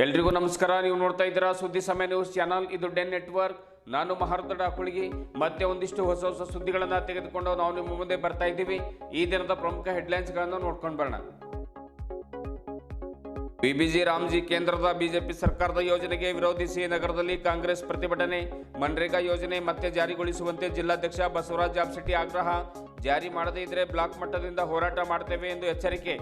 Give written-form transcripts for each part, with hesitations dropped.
ಎಲ್ರಿಗೂ ನಮಸ್ಕಾರ. ನೀವು ನೋಡ್ತಾ ಇದ್ದೀರಾ ಸುದ್ದಿ ಸಮಯ ನ್ಯೂಸ್ ಚಾನಲ್. ಇದು ಡೆನ್ ನೆಟ್ವರ್ಕ್. ನಾನು ಮಹರ್ದಡ ಕುಳಗಿ. ಮತ್ತೆ ಒಂದಿಷ್ಟು ಹೊಸ ಸುದ್ದಿಗಳನ್ನು ತೆಗೆದುಕೊಂಡು ನಾವು ನಿಮ್ಮ ಮುಂದೆ ಬರ್ತಾ ಇದ್ದೀವಿ. ಈ ದಿನದ ಪ್ರಮುಖ ಹೆಡ್ಲೈನ್ಸ್ಗಳನ್ನು ನೋಡ್ಕೊಂಡು ಬರೋಣ. ಬಿಬಿಜಿ ರಾಮ್ಜಿ ಕೇಂದ್ರದ ಬಿಜೆಪಿ ಸರ್ಕಾರದ ಯೋಜನೆಗೆ ವಿರೋಧಿಸಿ ನಗರದಲ್ಲಿ ಕಾಂಗ್ರೆಸ್ ಪ್ರತಿಭಟನೆ. ಮನ್ರೇಗಾ ಯೋಜನೆ ಮತ್ತೆ ಜಾರಿಗೊಳಿಸುವಂತೆ ಜಿಲ್ಲಾಧ್ಯಕ್ಷ ಬಸವರಾಜ ಜಾಬಶೆಟ್ಟಿ ಆಗ್ರಹ. ಜಾರಿ ಮಾಡದೇ ಇದ್ರೆ ಬ್ಲಾಕ್ ಮಟ್ಟದಿಂದ ಹೋರಾಟ ಮಾಡ್ತೇವೆ ಎಂದು ಎಚ್ಚರಿಕೆ.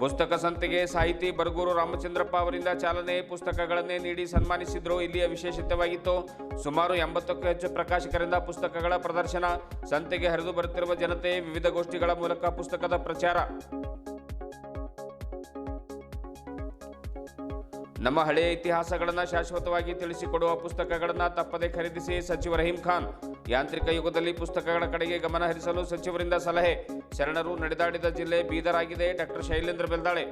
ಪುಸ್ತಕ ಸಂತೆಗೆ ಸಾಹಿತಿ ಬರಗೂರು ರಾಮಚಂದ್ರಪ್ಪ ಅವರಿಂದ ಚಾಲನೆ. ಪುಸ್ತಕಗಳನ್ನೇ ನೀಡಿ ಸನ್ಮಾನಿಸಿದ್ರು. ಇಲ್ಲಿಯ ವಿಶೇಷತೆವಾಗಿತ್ತು. ಸುಮಾರು 80ಕ್ಕೂ ಹೆಚ್ಚು ಪ್ರಕಾಶಕರಿಂದ ಪುಸ್ತಕಗಳ ಪ್ರದರ್ಶನ. ಸಂತೆಗೆ ಹರಿದು ಬರುತ್ತಿರುವ ಜನತೆ ವಿವಿಧ ಗೋಷ್ಠಿಗಳ ಮೂಲಕ ಪುಸ್ತಕದ ಪ್ರಚಾರ. ನಮ್ಮ ಹಳೆಯ ಇತಿಹಾಸಗಳನ್ನು ಶಾಶ್ವತವಾಗಿ ತಿಳಿಸಿಕೊಡುವ ಪುಸ್ತಕಗಳನ್ನು ತಪ್ಪದೆ ಖರೀದಿಸಿ ಸಚಿವ ರಹೀಂ ಖಾನ್. ಯಾಂತ್ರಿಕ ಯುಗದಲ್ಲಿ ಪುಸ್ತಕಗಳ ಕಡೆಗೆ ಗಮನ ಹರಿಸಲು ಸಚಿವರಿಂದ ಸಲಹೆ. ಶರಣರು ನಡೆದಾಡಿದ ಜಿಲ್ಲೆ ಬೀದರ್ ಆಗಿದೆ. ಡಾಕ್ಟರ್ ಶೈಲೇಂದ್ರ ಬೆಲ್ದಾಳೆ.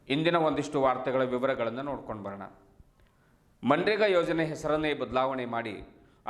ಇಂದಿನ ಒಂದಿಷ್ಟು ವಾರ್ತೆಗಳ ವಿವರಗಳನ್ನು ನೋಡ್ಕೊಂಡು ಬರೋಣ. ಮನ್ರೇಗಾ ಯೋಜನೆ ಹೆಸರನ್ನೇ ಬದಲಾವಣೆ ಮಾಡಿ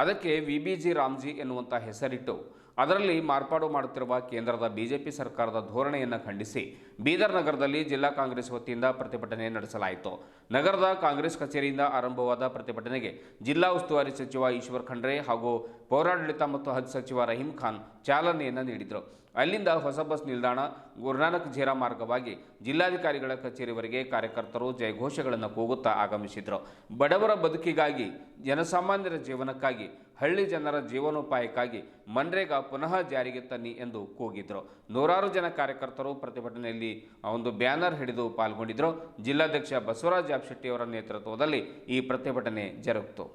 ಅದಕ್ಕೆ ವಿಬಿಜಿ ರಾಮ್ಜಿ ಎನ್ನುವಂಥ ಹೆಸರಿಟ್ಟು ಅದರಲ್ಲಿ ಮಾರ್ಪಾಡು ಮಾಡುತ್ತಿರುವ ಕೇಂದ್ರದ ಬಿಜೆಪಿ ಸರ್ಕಾರದ ಧೋರಣೆಯನ್ನು ಖಂಡಿಸಿ ಬೀದರ್ ನಗರದಲ್ಲಿ ಜಿಲ್ಲಾ ಕಾಂಗ್ರೆಸ್ ವತಿಯಿಂದ ಪ್ರತಿಭಟನೆ ನಡೆಸಲಾಯಿತು. ನಗರದ ಕಾಂಗ್ರೆಸ್ ಕಚೇರಿಯಿಂದ ಆರಂಭವಾದ ಪ್ರತಿಭಟನೆಗೆ ಜಿಲ್ಲಾ ಉಸ್ತುವಾರಿ ಸಚಿವ ಈಶ್ವರ್ ಖಂಡ್ರೆ ಹಾಗೂ ಪೌರಾಡಳಿತ ಮತ್ತು ಹಜ್ ಸಚಿವ ರಹೀಂ ಖಾನ್ ಚಾಲನೆಯನ್ನು ನೀಡಿದರು. ಅಲ್ಲಿಂದ ಹೊಸ ಬಸ್ ನಿಲ್ದಾಣ ಗುರುನಾನಕ್ ಝೀರಾ ಮಾರ್ಗವಾಗಿ ಜಿಲ್ಲಾಧಿಕಾರಿಗಳ ಕಚೇರಿವರೆಗೆ ಕಾರ್ಯಕರ್ತರು ಜಯಘೋಷಗಳನ್ನು ಕೂಗುತ್ತಾ ಆಗಮಿಸಿದರು. ಬಡವರ ಬದುಕಿಗಾಗಿ, ಜನಸಾಮಾನ್ಯರ ಜೀವನಕ್ಕಾಗಿ, ಹಳ್ಳಿ ಜನರ ಜೀವನೋಪಾಯಕ್ಕಾಗಿ ಮನ್ರೇಗಾ ಪುನಃ ಜಾರಿಗೆ ತನ್ನಿ ಎಂದು ಕೂಗಿದ್ರು. ನೂರಾರು ಜನ ಕಾರ್ಯಕರ್ತರು ಪ್ರತಿಭಟನೆಯಲ್ಲಿ ಒಂದು ಬ್ಯಾನರ್ ಹಿಡಿದು ಪಾಲ್ಗೊಂಡಿದ್ದರು. ಜಿಲ್ಲಾಧ್ಯಕ್ಷ ಬಸವರಾಜ ಜಾಬಶೆಟ್ಟಿ ಅವರ ನೇತೃತ್ವದಲ್ಲಿ ಈ ಪ್ರತಿಭಟನೆ ಜರುಗಿತು.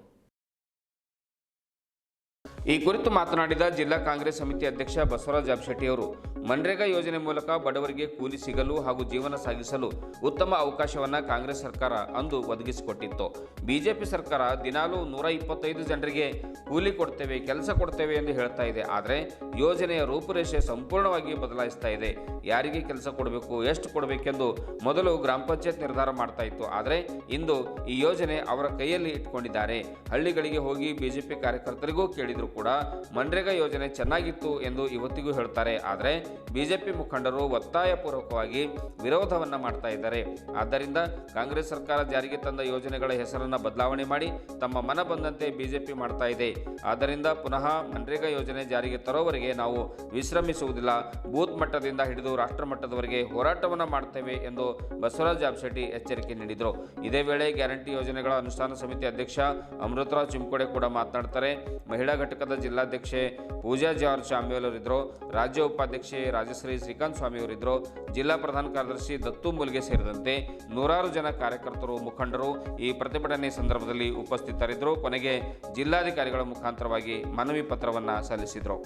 ಈ ಕುರಿತು ಮಾತನಾಡಿದ ಜಿಲ್ಲಾ ಕಾಂಗ್ರೆಸ್ ಸಮಿತಿ ಅಧ್ಯಕ್ಷ ಬಸವರಾಜ ಜಾಬಶೆಟ್ಟಿ ಅವರು, ಮನ್ರೇಗಾ ಯೋಜನೆ ಮೂಲಕ ಬಡವರಿಗೆ ಕೂಲಿ ಸಿಗಲು ಹಾಗೂ ಜೀವನ ಸಾಗಿಸಲು ಉತ್ತಮ ಅವಕಾಶವನ್ನು ಕಾಂಗ್ರೆಸ್ ಸರ್ಕಾರ ಅಂದು ಒದಗಿಸಿಕೊಟ್ಟಿತ್ತು. ಬಿಜೆಪಿ ಸರ್ಕಾರ ದಿನಾಲೂ 125 ಜನರಿಗೆ ಕೂಲಿ ಕೊಡ್ತೇವೆ, ಕೆಲಸ ಕೊಡ್ತೇವೆ ಎಂದು ಹೇಳ್ತಾ ಇದೆ. ಆದರೆ ಯೋಜನೆಯ ರೂಪುರೇಷೆ ಸಂಪೂರ್ಣವಾಗಿ ಬದಲಾಯಿಸ್ತಾ ಇದೆ. ಯಾರಿಗೆ ಕೆಲಸ ಕೊಡಬೇಕು, ಎಷ್ಟು ಕೊಡಬೇಕೆಂದು ಮೊದಲು ಗ್ರಾಮ ಪಂಚಾಯತ್ ನಿರ್ಧಾರ ಮಾಡ್ತಾ ಇತ್ತು. ಆದರೆ ಇಂದು ಈ ಯೋಜನೆ ಅವರ ಕೈಯಲ್ಲಿ ಇಟ್ಕೊಂಡಿದ್ದಾರೆ. ಹಳ್ಳಿಗಳಿಗೆ ಹೋಗಿ ಬಿಜೆಪಿ ಕಾರ್ಯಕರ್ತರಿಗೂ ಕೇಳಿದ್ರು ಕೂಡ ಮನ್ರೇಗಾ ಯೋಜನೆ ಚೆನ್ನಾಗಿತ್ತು ಎಂದು ಇವತ್ತಿಗೂ ಹೇಳ್ತಾರೆ. ಆದರೆ ಬಿಜೆಪಿ ಮುಖಂಡರು ಒತ್ತಾಯಪೂರ್ವಕವಾಗಿ ವಿರೋಧವನ್ನ ಮಾಡ್ತಾ ಇದ್ದಾರೆ. ಆದ್ದರಿಂದ ಕಾಂಗ್ರೆಸ್ ಸರ್ಕಾರ ಜಾರಿಗೆ ತಂದ ಯೋಜನೆಗಳ ಹೆಸರನ್ನು ಬದಲಾವಣೆ ಮಾಡಿ ತಮ್ಮ ಮನ ಬಂದಂತೆ ಬಿಜೆಪಿ ಮಾಡ್ತಾ ಇದೆ. ಆದ್ದರಿಂದ ಪುನಃ ಮನ್ರೇಗಾ ಯೋಜನೆ ಜಾರಿಗೆ ತರೋವರೆಗೆ ನಾವು ವಿಶ್ರಮಿಸುವುದಿಲ್ಲ. ಬೂತ್ ಮಟ್ಟದಿಂದ ಹಿಡಿದು ರಾಷ್ಟ್ರ ಮಟ್ಟದವರೆಗೆ ಹೋರಾಟವನ್ನು ಮಾಡ್ತೇವೆ ಎಂದು ಬಸವರಾಜ ಜಾಬಶೆಟ್ಟಿ ಎಚ್ಚರಿಕೆ ನೀಡಿದರು. ಇದೇ ವೇಳೆ ಗ್ಯಾರಂಟಿ ಯೋಜನೆಗಳ ಅನುಷ್ಠಾನ ಸಮಿತಿ ಅಧ್ಯಕ್ಷ ಅಮೃತರಾವ್ ಚಿಮ್ಕೋಡೆ ಕೂಡ ಮಾತನಾಡ್ತಾರೆ. ಮಹಿಳಾ ಘಟಕದ ಜಿಲ್ಲಾಧ್ಯಕ್ಷೆ ಪೂಜಾ ಜಾರ್ಜ್ ಶಾಮಿಯವರಿದ್ದರು. ರಾಜ್ಯ ಉಪಾಧ್ಯಕ್ಷೆ ರಾಜಶ್ರೀ ಶ್ರೀಕಾಂತ್ ಸ್ವಾಮಿಯವರಿದ್ದರು. ಜಿಲ್ಲಾ ಪ್ರಧಾನ ಕಾರ್ಯದರ್ಶಿ ದತ್ತು ಮುಲ್ಗೆ ಸೇರಿದಂತೆ ನೂರಾರು ಜನ ಕಾರ್ಯಕರ್ತರು, ಮುಖಂಡರು ಈ ಪ್ರತಿಭಟನೆ ಸಂದರ್ಭದಲ್ಲಿ ಉಪಸ್ಥಿತರಿದ್ದರು. ಕೊನೆಗೆ ಜಿಲ್ಲಾಧಿಕಾರಿಗಳ ಮುಖಾಂತರವಾಗಿ ಮನವಿ ಪತ್ರವನ್ನು ಸಲ್ಲಿಸಿದರು.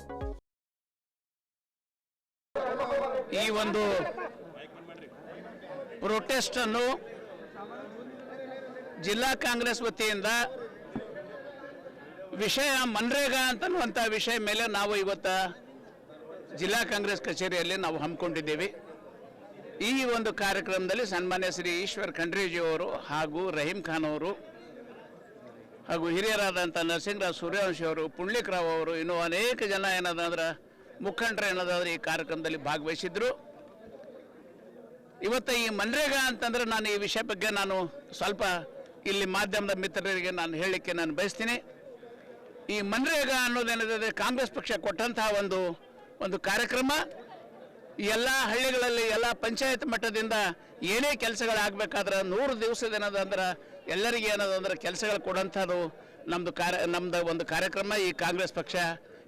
ಈ ಒಂದು ಪ್ರೊಟೆಸ್ಟ್ ಅನ್ನು ಜಿಲ್ಲಾ ಕಾಂಗ್ರೆಸ್ ವತಿಯಿಂದ ವಿಷಯ ಮನ್ರೇಗಾ ಅಂತನ್ನುವಂಥ ವಿಷಯ ಮೇಲೆ ನಾವು ಇವತ್ತು ಜಿಲ್ಲಾ ಕಾಂಗ್ರೆಸ್ ಕಚೇರಿಯಲ್ಲಿ ನಾವು ಹಮ್ಮಿಕೊಂಡಿದ್ದೇವೆ. ಈ ಒಂದು ಕಾರ್ಯಕ್ರಮದಲ್ಲಿ ಸನ್ಮಾನ್ಯ ಶ್ರೀ ಈಶ್ವರ್ ಖಂಡ್ರೆಜಿಯವರು ಹಾಗೂ ರಹೀಂ ಖಾನ್ ಅವರು ಹಾಗೂ ಹಿರಿಯರಾದಂಥ ನರಸಿಂಗರಾವ್ ಸೂರ್ಯವಂಶಿ ಅವರು, ಪುಂಡ್ಲಿಕ್ ರಾವ್ ಅವರು, ಇನ್ನೂ ಅನೇಕ ಜನ ಏನದಂದ್ರೆ ಮುಖಂಡರು ಏನದಾದ್ರೆ ಈ ಕಾರ್ಯಕ್ರಮದಲ್ಲಿ ಭಾಗವಹಿಸಿದ್ರು. ಇವತ್ತು ಈ ಮನ್ರೇಗಾ ಅಂತಂದ್ರೆ ನಾನು ಈ ವಿಷಯ ಬಗ್ಗೆ ನಾನು ಸ್ವಲ್ಪ ಇಲ್ಲಿ ಮಾಧ್ಯಮದ ಮಿತ್ರರಿಗೆ ನಾನು ಹೇಳಲಿಕ್ಕೆ ನಾನು ಬಯಸ್ತೀನಿ. ಈ ಮನ್ರೇಗಾ ಅನ್ನೋದೇನಿದೆ ಕಾಂಗ್ರೆಸ್ ಪಕ್ಷ ಕೊಟ್ಟಂತಹ ಒಂದು ಕಾರ್ಯಕ್ರಮ. ಎಲ್ಲ ಹಳ್ಳಿಗಳಲ್ಲಿ ಎಲ್ಲ ಪಂಚಾಯತ್ ಮಟ್ಟದಿಂದ ಏನೇ ಕೆಲಸಗಳಾಗಬೇಕಾದ್ರೆ 100 ದಿವಸದ ಏನದಂದ್ರೆ ಎಲ್ಲರಿಗೆ ಏನದಂದ್ರೆ ಕೆಲಸಗಳು ಕೊಡೋಂಥದ್ದು ನಮ್ಮದು ಒಂದು ಕಾರ್ಯಕ್ರಮ ಈ ಕಾಂಗ್ರೆಸ್ ಪಕ್ಷ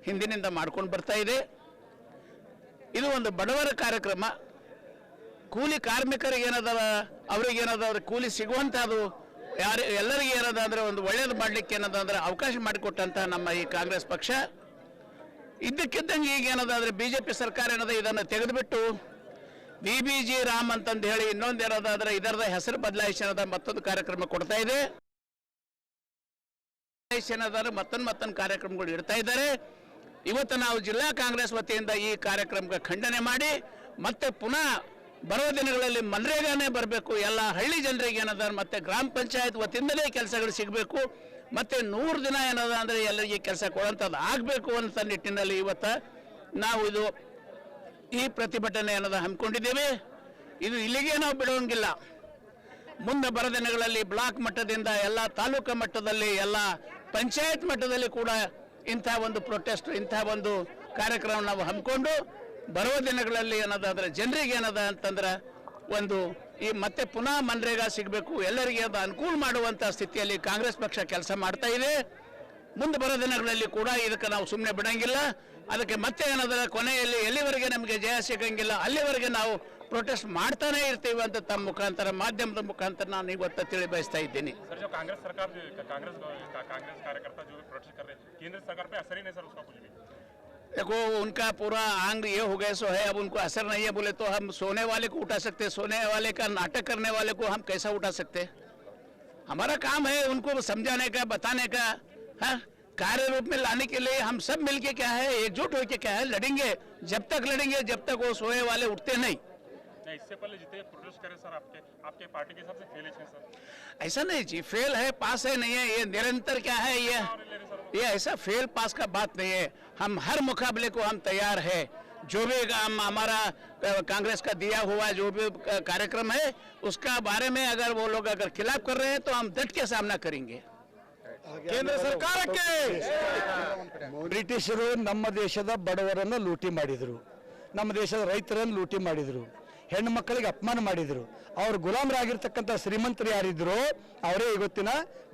ಹಿಂದಿನಿಂದ ಮಾಡ್ಕೊಂಡು ಬರ್ತಾ ಇದೆ. ಇದು ಒಂದು ಬಡವರ ಕಾರ್ಯಕ್ರಮ. ಕೂಲಿ ಕಾರ್ಮಿಕರಿಗೆ ಏನದ ಅವ್ರಿಗೆ ಏನದ ಕೂಲಿ ಸಿಗುವಂಥದ್ದು ಎಲ್ಲರಿಗೆ ಏನದ ಅಂದರೆ ಒಂದು ಒಳ್ಳೇದು ಮಾಡಲಿಕ್ಕೆ ಏನದ ಅಂದರೆ ಅವಕಾಶ ಮಾಡಿಕೊಟ್ಟಂಥ ನಮ್ಮ ಈ ಕಾಂಗ್ರೆಸ್ ಪಕ್ಷ ಇದ್ದಕ್ಕಿದ್ದಂಗೆ ಈಗ ಏನದ ಅಂದರೆ ಬಿಜೆಪಿ ಸರ್ಕಾರ ಏನದ ಇದನ್ನು ತೆಗೆದುಬಿಟ್ಟು ಬಿಬಿಜಿ ರಾಮ್ ಅಂತಂದು ಹೇಳಿ ಇನ್ನೊಂದು ಏನದ ಅಂದರೆ ಇದರದ ಹೆಸರು ಬದಲಾಯಿಸಿ ಮತ್ತೊಂದು ಕಾರ್ಯಕ್ರಮ ಕೊಡ್ತಾ ಇದೆ. ಮತ್ತೊಂದು ಕಾರ್ಯಕ್ರಮಗಳು ಇಡ್ತಾ ಇದ್ದಾರೆ. ಇವತ್ತು ನಾವು ಜಿಲ್ಲಾ ಕಾಂಗ್ರೆಸ್ ವತಿಯಿಂದ ಈ ಕಾರ್ಯಕ್ರಮಕ್ಕೆ ಖಂಡನೆ ಮಾಡಿ ಮತ್ತೆ ಪುನಃ ಬರುವ ದಿನಗಳಲ್ಲಿ ಮನ್ರೇಗಾನೇ ಬರಬೇಕು. ಎಲ್ಲ ಹಳ್ಳಿ ಜನರಿಗೆ ಏನದ ಮತ್ತೆ ಗ್ರಾಮ ಪಂಚಾಯತ್ ವತಿಯಿಂದಲೇ ಕೆಲಸಗಳು ಸಿಗಬೇಕು. ಮತ್ತು 100 ದಿನ ಏನದ ಅಂದರೆ ಎಲ್ಲರಿಗೆ ಕೆಲಸ ಕೊಡುವಂಥದ್ದು ಆಗಬೇಕು ಅಂತ ನಿಟ್ಟಿನಲ್ಲಿ ಇವತ್ತು ನಾವು ಈ ಪ್ರತಿಭಟನೆ ಅನ್ನೋದು ಹಮ್ಮಿಕೊಂಡಿದ್ದೇವೆ. ಇದು ಇಲ್ಲಿಗೆ ನಾವು ಬಿಡೋಂಗಿಲ್ಲ. ಮುಂದೆ ಬರೋ ದಿನಗಳಲ್ಲಿ ಬ್ಲಾಕ್ ಮಟ್ಟದಿಂದ ಎಲ್ಲ ತಾಲೂಕು ಮಟ್ಟದಲ್ಲಿ ಎಲ್ಲ ಪಂಚಾಯತ್ ಮಟ್ಟದಲ್ಲಿ ಕೂಡ ಇಂಥ ಒಂದು ಪ್ರೊಟೆಸ್ಟ್, ಇಂಥ ಒಂದು ಕಾರ್ಯಕ್ರಮ ನಾವು ಹಮ್ಮಿಕೊಂಡು ಬರುವ ದಿನಗಳಲ್ಲಿ ಏನದಾದ್ರೆ ಜನರಿಗೆ ಏನದ ಅಂತಂದ್ರೆ ಒಂದು ಈ ಮತ್ತೆ ಪುನಃ ಮನ್ರೇಗಾ ಸಿಗಬೇಕು, ಎಲ್ಲರಿಗೆ ಅದು ಅನುಕೂಲ ಮಾಡುವಂಥ ಸ್ಥಿತಿಯಲ್ಲಿ ಕಾಂಗ್ರೆಸ್ ಪಕ್ಷ ಕೆಲಸ ಮಾಡ್ತಾ ಇದೆ. ಮುಂದೆ ಬರೋ ದಿನಗಳಲ್ಲಿ ಕೂಡ ಇದಕ್ಕೆ ನಾವು ಸುಮ್ಮನೆ ಬಿಡಂಗಿಲ್ಲ. ಅದಕ್ಕೆ ಮತ್ತೆ ಏನಂದ್ರೆ ಕೊನೆಯಲ್ಲಿ ಎಲ್ಲಿವರೆಗೆ ನಮಗೆ ಜಯ ಸಿಗಂಗಿಲ್ಲ ಅಲ್ಲಿವರೆಗೆ ನಾವು ಪ್ರೊಟೆಸ್ಟ್ ಮಾಡ್ತಾನೆ ಇರ್ತೀವಿ ಅಂತ ತಮ್ಮ ಮುಖಾಂತರ, ಮಾಧ್ಯಮದ ಮುಖಾಂತರ ನಾನು ಇವತ್ತು ತಿಳಿ ಬಯಸ್ತಾ ಇದ್ದೀನಿ. सर जो कांग्रेस सरकार कांग्रेस कार्यकर्ता जो भी प्रोटेस्ट कर रहे हैं, केंद्र सरकार पे असर ही नहीं सर उसका कुछ भी? देखो उनका पूरा आंग ये हो गए सो है, अब उनको असर नहीं है बोले तो हम सोने वाले को उठा सकते, सोने वाले का नाटक करने वाले को हम कैसा उठा सकते? हमारा काम है उनको समझाने का, बताने का, हाँ, कार्य रूप में लाने के लिए हम सब मिलके क्या है, एकजुट होकर क्या है, लड़ेंगे. जब तक वो सोए वाले उठते नहीं. इससे पहले जितने प्रोटेस्ट करे सर आपके पार्टी के हिसाब से फेल है सर? ऐसा नहीं जी, फेल है पास है नहीं है, ये निरंतर क्या है, ये ऐसा फेल पास का बात नहीं है. हम हर मुकाबले को हम तैयार है. जो भी हम हमारा कांग्रेस का दिया हुआ जो भी कार्यक्रम है उसका बारे में अगर वो लोग अगर खिलाफ कर रहे हैं तो हम डट के सामना करेंगे. ಕೇಂದ್ರ ಸರ್ಕಾರಕ್ಕೆ ಬ್ರಿಟಿಷರು ನಮ್ಮ ದೇಶದ ಬಡವರನ್ನು ಲೂಟಿ ಮಾಡಿದರು, ನಮ್ಮ ದೇಶದ ರೈತರನ್ನು ಲೂಟಿ ಮಾಡಿದರು, ಹೆಣ್ಣು ಮಕ್ಕಳಿಗೆ ಅಪಮಾನ ಮಾಡಿದರು. ಅವ್ರು ಗುಲಾಮರಾಗಿರ್ತಕ್ಕಂಥ ಶ್ರೀಮಂತರು ಯಾರಿದ್ರು ಅವರೇ ಇವತ್ತಿನ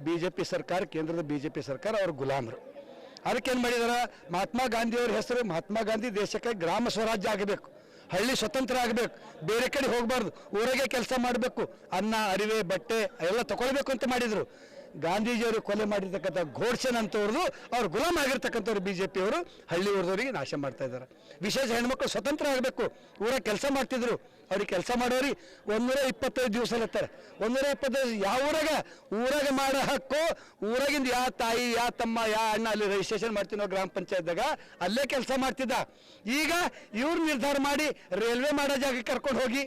ಬಿಜೆಪಿ ಸರ್ಕಾರ, ಕೇಂದ್ರದ ಬಿಜೆಪಿ ಸರ್ಕಾರ ಅವ್ರ ಗುಲಾಮರು. ಅದಕ್ಕೇನು ಮಾಡಿದಾರ, ಮಹಾತ್ಮ ಗಾಂಧಿಯವ್ರ ಹೆಸರು ಮಹಾತ್ಮ ಗಾಂಧಿ ದೇಶಕ್ಕೆ ಗ್ರಾಮ ಸ್ವರಾಜ್ಯ ಆಗಬೇಕು, ಹಳ್ಳಿ ಸ್ವತಂತ್ರ ಆಗಬೇಕು, ಬೇರೆ ಕಡೆ ಹೋಗಬಾರ್ದು, ಊರಾಗೆ ಕೆಲಸ ಮಾಡಬೇಕು, ಅನ್ನ ಅರಿವೆ ಬಟ್ಟೆ ಎಲ್ಲ ತಗೊಳ್ಬೇಕು ಅಂತ ಮಾಡಿದರು. ಗಾಂಧೀಜಿಯವರು ಕೊಲೆ ಮಾಡಿರ್ತಕ್ಕಂಥ ಘೋಡ್ಸೆನ್ ಅಂತವ್ರದ್ದು ಅವ್ರು ಗುಲಾಮ್ ಆಗಿರ್ತಕ್ಕಂಥವ್ರು ಬಿಜೆಪಿಯವರು ಹಳ್ಳಿ ಊರದವರಿಗೆ ನಾಶ ಮಾಡ್ತಾ ಇದ್ದಾರೆ. ವಿಶೇಷ ಹೆಣ್ಮಕ್ಳು ಸ್ವತಂತ್ರ ಆಗಬೇಕು, ಊರಾಗ ಕೆಲಸ ಮಾಡ್ತಿದ್ರು, ಅವ್ರಿಗೆ ಕೆಲಸ ಮಾಡೋರಿಗೆ 125 ದಿವಸ ಇರ್ತಾರೆ. 125 ಯಾವ ಊರಾಗ ಮಾಡೋ ಹಕ್ಕು, ಊರಾಗಿಂದ ಯಾ ತಾಯಿ ಯಾ ತಮ್ಮ ಯಾ ಅಣ್ಣ ಅಲ್ಲಿ ರಿಜಿಸ್ಟ್ರೇಷನ್ ಮಾಡ್ತೀನೋ ಗ್ರಾಮ ಪಂಚಾಯತ್ದಾಗ ಅಲ್ಲೇ ಕೆಲಸ ಮಾಡ್ತಿದ್ದ. ಈಗ ಇವ್ರು ನಿರ್ಧಾರ ಮಾಡಿ ರೈಲ್ವೆ ಮಾಡೋ ಜಾಗಕ್ಕೆ ಕರ್ಕೊಂಡು ಹೋಗಿ,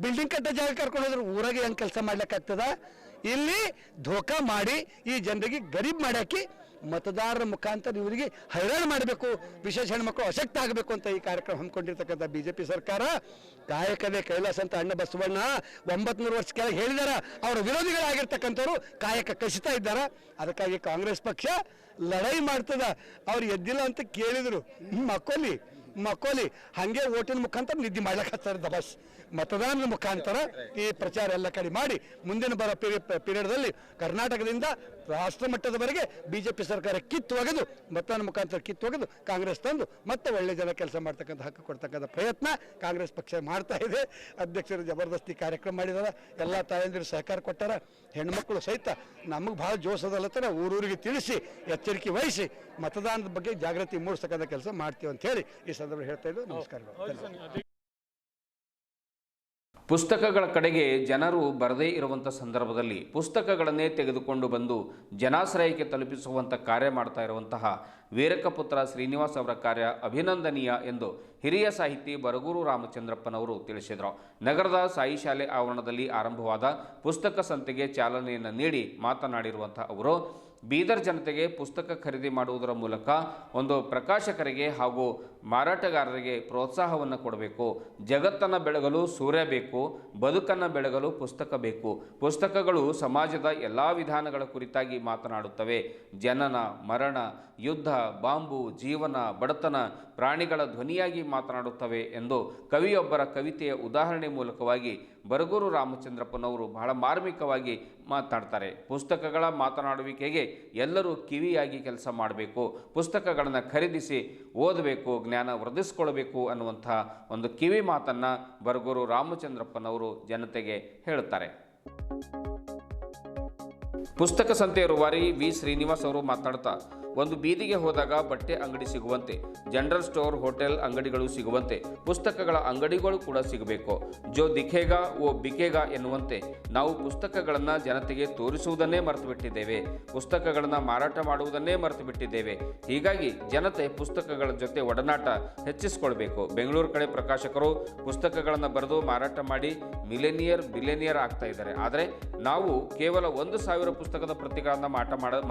ಬಿಲ್ಡಿಂಗ್ ಕಟ್ಟೋ ಜಾಗಕ್ಕೆ ಕರ್ಕೊಂಡು ಹೋದ್ರೆ ಊರಾಗೆ ಹೆಂಗೆ ಕೆಲಸ ಮಾಡ್ಲಿಕ್ಕಾಗ್ತದ? ಇಲ್ಲಿ ಧೋಕಾ ಮಾಡಿ ಈ ಜನರಿಗೆ ಗರೀಬ್ ಮಾಡಾಕಿ ಮತದಾರರ ಮುಖಾಂತರ ಇವರಿಗೆ ಹೈರಾಣ ಮಾಡಬೇಕು, ವಿಶೇಷ ಹೆಣ್ಮಕ್ಳು ಅಶಕ್ತ ಆಗಬೇಕು ಅಂತ ಈ ಕಾರ್ಯಕ್ರಮ ಹಮ್ಮಿಕೊಂಡಿರ್ತಕ್ಕಂಥ ಬಿಜೆಪಿ ಸರ್ಕಾರ ಕಾಯಕವೇ ಕೈಲಾಸ ಅಂತ ಅಣ್ಣ ಬಸವಣ್ಣ 900 ವರ್ಷ ಕೆಳಗೆ ಹೇಳಿದಾರ. ಅವರ ವಿರೋಧಿಗಳಾಗಿರ್ತಕ್ಕಂಥವ್ರು ಕಾಯಕ ಕಸಿತಾ ಇದ್ದಾರೆ. ಅದಕ್ಕಾಗಿ ಕಾಂಗ್ರೆಸ್ ಪಕ್ಷ ಲಡಾಯಿ ಮಾಡ್ತದ. ಅವ್ರು ಎದ್ದಿಲ್ಲ ಅಂತ ಕೇಳಿದ್ರು, ಮಕ್ಕೋಲಿ ಹಾಗೆ ಓಟಿನ ಮುಖಾಂತರ ನಿದ್ದೆ ಮಾಡ್ಲಿಕ್ಕೆ ಹಚ್ತಾರೆ ದಬಾಸ್. ಮತದಾನದ ಮುಖಾಂತರ ಈ ಪ್ರಚಾರ ಎಲ್ಲ ಕಡೆ ಮಾಡಿ ಮುಂದಿನ ಬರೋ ಪೀರಿಯಡ್ದಲ್ಲಿ ಕರ್ನಾಟಕದಿಂದ ರಾಷ್ಟ್ರ ಮಟ್ಟದವರೆಗೆ ಬಿಜೆಪಿ ಸರ್ಕಾರ ಕಿತ್ತೊಗೆದು ಮತದಾನ ಮುಖಾಂತರ ಕಿತ್ತೊಗೆದು ಕಾಂಗ್ರೆಸ್ ತಂದು ಮತ್ತೆ ಒಳ್ಳೆ ಜನ ಕೆಲಸ ಮಾಡ್ತಕ್ಕಂಥ ಹಕ್ಕು ಕೊಡ್ತಕ್ಕಂಥ ಪ್ರಯತ್ನ ಕಾಂಗ್ರೆಸ್ ಪಕ್ಷ ಮಾಡ್ತಾ ಇದೆ. ಅಧ್ಯಕ್ಷರು ಜಬರ್ದಸ್ತಿ ಕಾರ್ಯಕ್ರಮ ಮಾಡಿದಾರ, ಎಲ್ಲ ತಾಯಂದಿರು ಸಹಕಾರ ಕೊಟ್ಟಾರ. ಹೆಣ್ಮಕ್ಳು ಸಹಿತ ನಮಗೆ ಭಾಳ ಜೋಸದಲ್ಲತ್ತರ ಊರೂರಿಗೆ ತಿಳಿಸಿ ಎಚ್ಚರಿಕೆ ವಹಿಸಿ ಮತದಾನದ ಬಗ್ಗೆ ಜಾಗೃತಿ ಮೂಡಿಸ್ತಕ್ಕಂಥ ಕೆಲಸ ಮಾಡ್ತೀವಿ ಅಂತ ಹೇಳಿ ಈ ಸಂದರ್ಭ ಹೇಳ್ತಾ ಇದ್ದು ನಮಸ್ಕಾರ. ಪುಸ್ತಕಗಳ ಕಡೆಗೆ ಜನರು ಬರದೇ ಇರುವಂಥ ಸಂದರ್ಭದಲ್ಲಿ ಪುಸ್ತಕಗಳನ್ನೇ ತೆಗೆದುಕೊಂಡು ಬಂದು ಜನಾಶ್ರಯಕ್ಕೆ ತಲುಪಿಸುವಂಥ ಕಾರ್ಯ ಮಾಡ್ತಾ ಇರುವಂತಹ ವೀರಕಪುತ್ರ ಶ್ರೀನಿವಾಸ್ ಅವರ ಕಾರ್ಯ ಅಭಿನಂದನೀಯ ಎಂದು ಹಿರಿಯ ಸಾಹಿತಿ ಬರಗೂರು ರಾಮಚಂದ್ರಪ್ಪನವರು ತಿಳಿಸಿದರು. ನಗರದ ಸಾಯಿ ಶಾಲೆ ಆವರಣದಲ್ಲಿ ಆರಂಭವಾದ ಪುಸ್ತಕ ಸಂತೆಗೆ ಚಾಲನೆಯನ್ನು ನೀಡಿ ಮಾತನಾಡಿರುವಂಥ ಅವರು ಬೀದರ್ ಜನತೆಗೆ ಪುಸ್ತಕ ಖರೀದಿ ಮಾಡುವುದರ ಮೂಲಕ ಒಂದು ಪ್ರಕಾಶಕರಿಗೆ ಹಾಗೂ ಮಾರಾಟಗಾರರಿಗೆ ಪ್ರೋತ್ಸಾಹವನ್ನು ಕೊಡಬೇಕು. ಜಗತ್ತನ್ನು ಬೆಳಗಲು ಸೂರ್ಯ ಬೇಕು, ಬದುಕನ್ನು ಬೆಳಗಲು ಪುಸ್ತಕ ಬೇಕು. ಪುಸ್ತಕಗಳು ಸಮಾಜದ ಎಲ್ಲ ವಿಧಾನಗಳ ಕುರಿತಾಗಿ ಮಾತನಾಡುತ್ತವೆ. ಜನನ, ಮರಣ, ಯುದ್ಧ, ಬಾಂಬು, ಜೀವನ, ಬಡತನ, ಪ್ರಾಣಿಗಳ ಧ್ವನಿಯಾಗಿ ಮಾತನಾಡುತ್ತವೆ ಎಂದು ಕವಿಯೊಬ್ಬರ ಕವಿತೆಯ ಉದಾಹರಣೆ ಮೂಲಕವಾಗಿ ಬರಗೂರು ರಾಮಚಂದ್ರಪ್ಪನವರು ಬಹಳ ಮಾರ್ಮಿಕವಾಗಿ ಮಾತನಾಡ್ತಾರೆ. ಪುಸ್ತಕಗಳ ಮಾತನಾಡುವಿಕೆಗೆ ಎಲ್ಲರೂ ಕಿವಿಯಾಗಿ ಕೆಲಸ ಮಾಡಬೇಕು, ಪುಸ್ತಕಗಳನ್ನು ಖರೀದಿಸಿ ಓದಬೇಕು, ಜ್ಞಾನ ವೃದ್ಧಿಸಿಕೊಳ್ಳಬೇಕು ಅನ್ನುವಂಥ ಒಂದು ಕಿವಿ ಮಾತನ್ನು ಬರಗೂರು ರಾಮಚಂದ್ರಪ್ಪನವರು ಜನತೆಗೆ ಹೇಳುತ್ತಾರೆ. ಪುಸ್ತಕ ಸಂತೆಯ ರೂವಾರಿ ವಿ ಶ್ರೀನಿವಾಸ್ ಅವರು ಮಾತನಾಡ್ತಾ ಒಂದು ಬೀದಿಗೆ ಹೋದಾಗ ಬಟ್ಟೆ ಅಂಗಡಿ ಸಿಗುವಂತೆ, ಜನರಲ್ ಸ್ಟೋರ್, ಹೋಟೆಲ್ ಅಂಗಡಿಗಳು ಸಿಗುವಂತೆ ಪುಸ್ತಕಗಳ ಅಂಗಡಿಗಳು ಕೂಡ ಸಿಗಬೇಕು. ಜೋ ದಿಖೇಗಾ ಓ ಬಿಕೇಗಾ ಎನ್ನುವಂತೆ ನಾವು ಪುಸ್ತಕಗಳನ್ನು ಜನತೆಗೆ ತೋರಿಸುವುದನ್ನೇ ಮರೆತು ಬಿಟ್ಟಿದ್ದೇವೆ, ಪುಸ್ತಕಗಳನ್ನು ಮಾರಾಟ ಮಾಡುವುದನ್ನೇ ಮರೆತು ಬಿಟ್ಟಿದ್ದೇವೆ. ಹೀಗಾಗಿ ಜನತೆ ಪುಸ್ತಕಗಳ ಜೊತೆ ಒಡನಾಟ ಹೆಚ್ಚಿಸಿಕೊಳ್ಬೇಕು. ಬೆಂಗಳೂರು ಕಡೆ ಪ್ರಕಾಶಕರು ಪುಸ್ತಕಗಳನ್ನು ಬರೆದು ಮಾರಾಟ ಮಾಡಿ ಬಿಲಿಯನಿಯರ್ ಆಗ್ತಾ ಇದ್ದಾರೆ. ಆದರೆ ನಾವು ಕೇವಲ 1,000 ಪುಸ್ತಕದ ಪ್ರತಿಗಳನ್ನು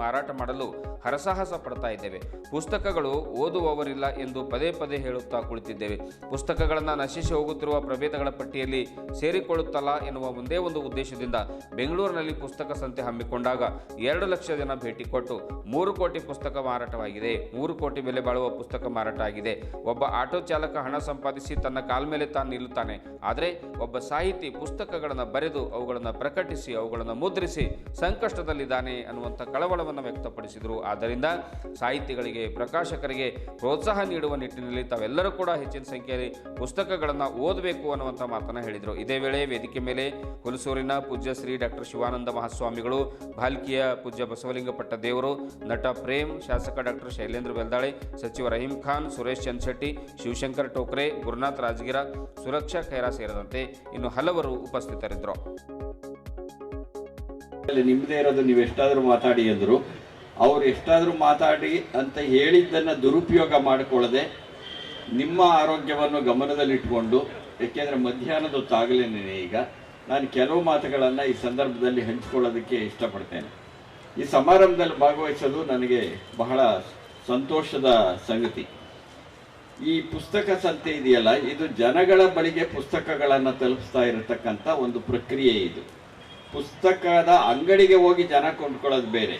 ಮಾರಾಟ ಮಾಡಲು ಹರಸಾಹಸ ಪಡ್ತಾ ಇದ್ದೇವೆ. ಪುಸ್ತಕಗಳು ಓದುವವರಿಲ್ಲ ಎಂದು ಪದೇ ಪದೇ ಹೇಳುತ್ತಾ ಕುಳಿತಿದ್ದೇವೆ. ಪುಸ್ತಕಗಳನ್ನು ನಶಿಸಿ ಹೋಗುತ್ತಿರುವ ಪ್ರಭೇದಗಳ ಪಟ್ಟಿಯಲ್ಲಿ ಸೇರಿಕೊಳ್ಳುತ್ತಲ್ಲ ಎನ್ನುವ ಒಂದೇ ಒಂದು ಉದ್ದೇಶದಿಂದ ಬೆಂಗಳೂರಿನಲ್ಲಿ ಪುಸ್ತಕ ಸಂತೆ ಹಮ್ಮಿಕೊಂಡಾಗ 2 ಲಕ್ಷ ಜನ ಭೇಟಿ ಕೊಟ್ಟು 3 ಕೋಟಿ ಪುಸ್ತಕ ಮಾರಾಟವಾಗಿದೆ. 3 ಕೋಟಿ ಬೆಲೆ ಬಾಳುವ ಪುಸ್ತಕ ಮಾರಾಟ ಆಗಿದೆ. ಒಬ್ಬ ಆಟೋ ಚಾಲಕ ಹಣ ಸಂಪಾದಿಸಿ ತನ್ನ ಕಾಲ ಮೇಲೆ ತಾನು ನಿಲ್ಲುತ್ತಾನೆ. ಆದರೆ ಒಬ್ಬ ಸಾಹಿತಿ ಪುಸ್ತಕಗಳನ್ನು ಬರೆದು ಅವುಗಳನ್ನು ಪ್ರಕಟಿಸಿ ಅವುಗಳನ್ನು ಮುದ್ರಿಸಿ ಸಂಕಷ್ಟದಲ್ಲಿದ್ದಾನೆ ಅನ್ನುವಂಥ ಕಳವಳವನ್ನು ವ್ಯಕ್ತಪಡಿಸಿದರು. ಆದ್ದರಿಂದ ಸಾಹಿತಿಗಳಿಗೆ, ಪ್ರಕಾಶಕರಿಗೆ ಪ್ರೋತ್ಸಾಹ ನೀಡುವ ನಿಟ್ಟಿನಲ್ಲಿ ತಾವೆಲ್ಲರೂ ಕೂಡ ಹೆಚ್ಚಿನ ಸಂಖ್ಯೆಯಲ್ಲಿ ಪುಸ್ತಕಗಳನ್ನು ಓದಬೇಕು ಅನ್ನುವಂಥ ಮಾತನ್ನು ಹೇಳಿದರು. ಇದೇ ವೇಳೆ ವೇದಿಕೆ ಮೇಲೆ ಹುಲಸೂರಿನ ಪೂಜ್ಯ ಶ್ರೀ ಡಾಕ್ಟರ್ ಶಿವಾನಂದ ಮಹಾಸ್ವಾಮಿಗಳು, ಭಾಲ್ಕಿಯ ಪೂಜ್ಯ ಬಸವಲಿಂಗಪಟ್ಟ ದೇವರು, ನಟ ಪ್ರೇಮ್, ಶಾಸಕ ಡಾಕ್ಟರ್ ಶೈಲೇಂದ್ರ ಬೆಲ್ದಾಳೆ, ಸಚಿವ ರಹೀಂ ಖಾನ್, ಸುರೇಶ್ ಚಂದ್ಶೆಟ್ಟಿ, ಶಿವಶಂಕರ್ ಟೋಕ್ರೆ, ಗುರುನಾಥ್ ರಾಜಗಿರ, ಸುರಕ್ಷಾ ಖೈರಾ ಸೇರಿದಂತೆ ಇನ್ನು ಹಲವರು ಉಪಸ್ಥಿತರಿದ್ದರು. ನಿಮ್ಮದೇ ಇರೋದು ನೀವು ಎಷ್ಟಾದರೂ ಮಾತಾಡಿ ಅಂದರು. ಅವರು ಎಷ್ಟಾದರೂ ಮಾತಾಡಿ ಅಂತ ಹೇಳಿದ್ದನ್ನು ದುರುಪಯೋಗ ಮಾಡಿಕೊಳ್ಳದೆ ನಿಮ್ಮ ಆರೋಗ್ಯವನ್ನು ಗಮನದಲ್ಲಿಟ್ಟುಕೊಂಡು, ಏಕೆಂದರೆ ಮಧ್ಯಾಹ್ನದ ಹೊತ್ತಾಗಲೇನೆ ಈಗ ನಾನು ಕೆಲವು ಮಾತುಗಳನ್ನು ಈ ಸಂದರ್ಭದಲ್ಲಿ ಹಂಚಿಕೊಳ್ಳೋದಕ್ಕೆ ಇಷ್ಟಪಡ್ತೇನೆ. ಈ ಸಮಾರಂಭದಲ್ಲಿ ಭಾಗವಹಿಸೋದು ನನಗೆ ಬಹಳ ಸಂತೋಷದ ಸಂಗತಿ. ಈ ಪುಸ್ತಕ ಸಂತೆ ಇದೆಯಲ್ಲ, ಇದು ಜನಗಳ ಬಳಿಗೆ ಪುಸ್ತಕಗಳನ್ನು ತಲುಪಿಸ್ತಾ ಇರತಕ್ಕಂಥ ಒಂದು ಪ್ರಕ್ರಿಯೆ. ಇದು ಪುಸ್ತಕದ ಅಂಗಡಿಗೆ ಹೋಗಿ ಜನ ಕೊಂಡ್ಕೊಳ್ಳೋದು ಬೇರೆ,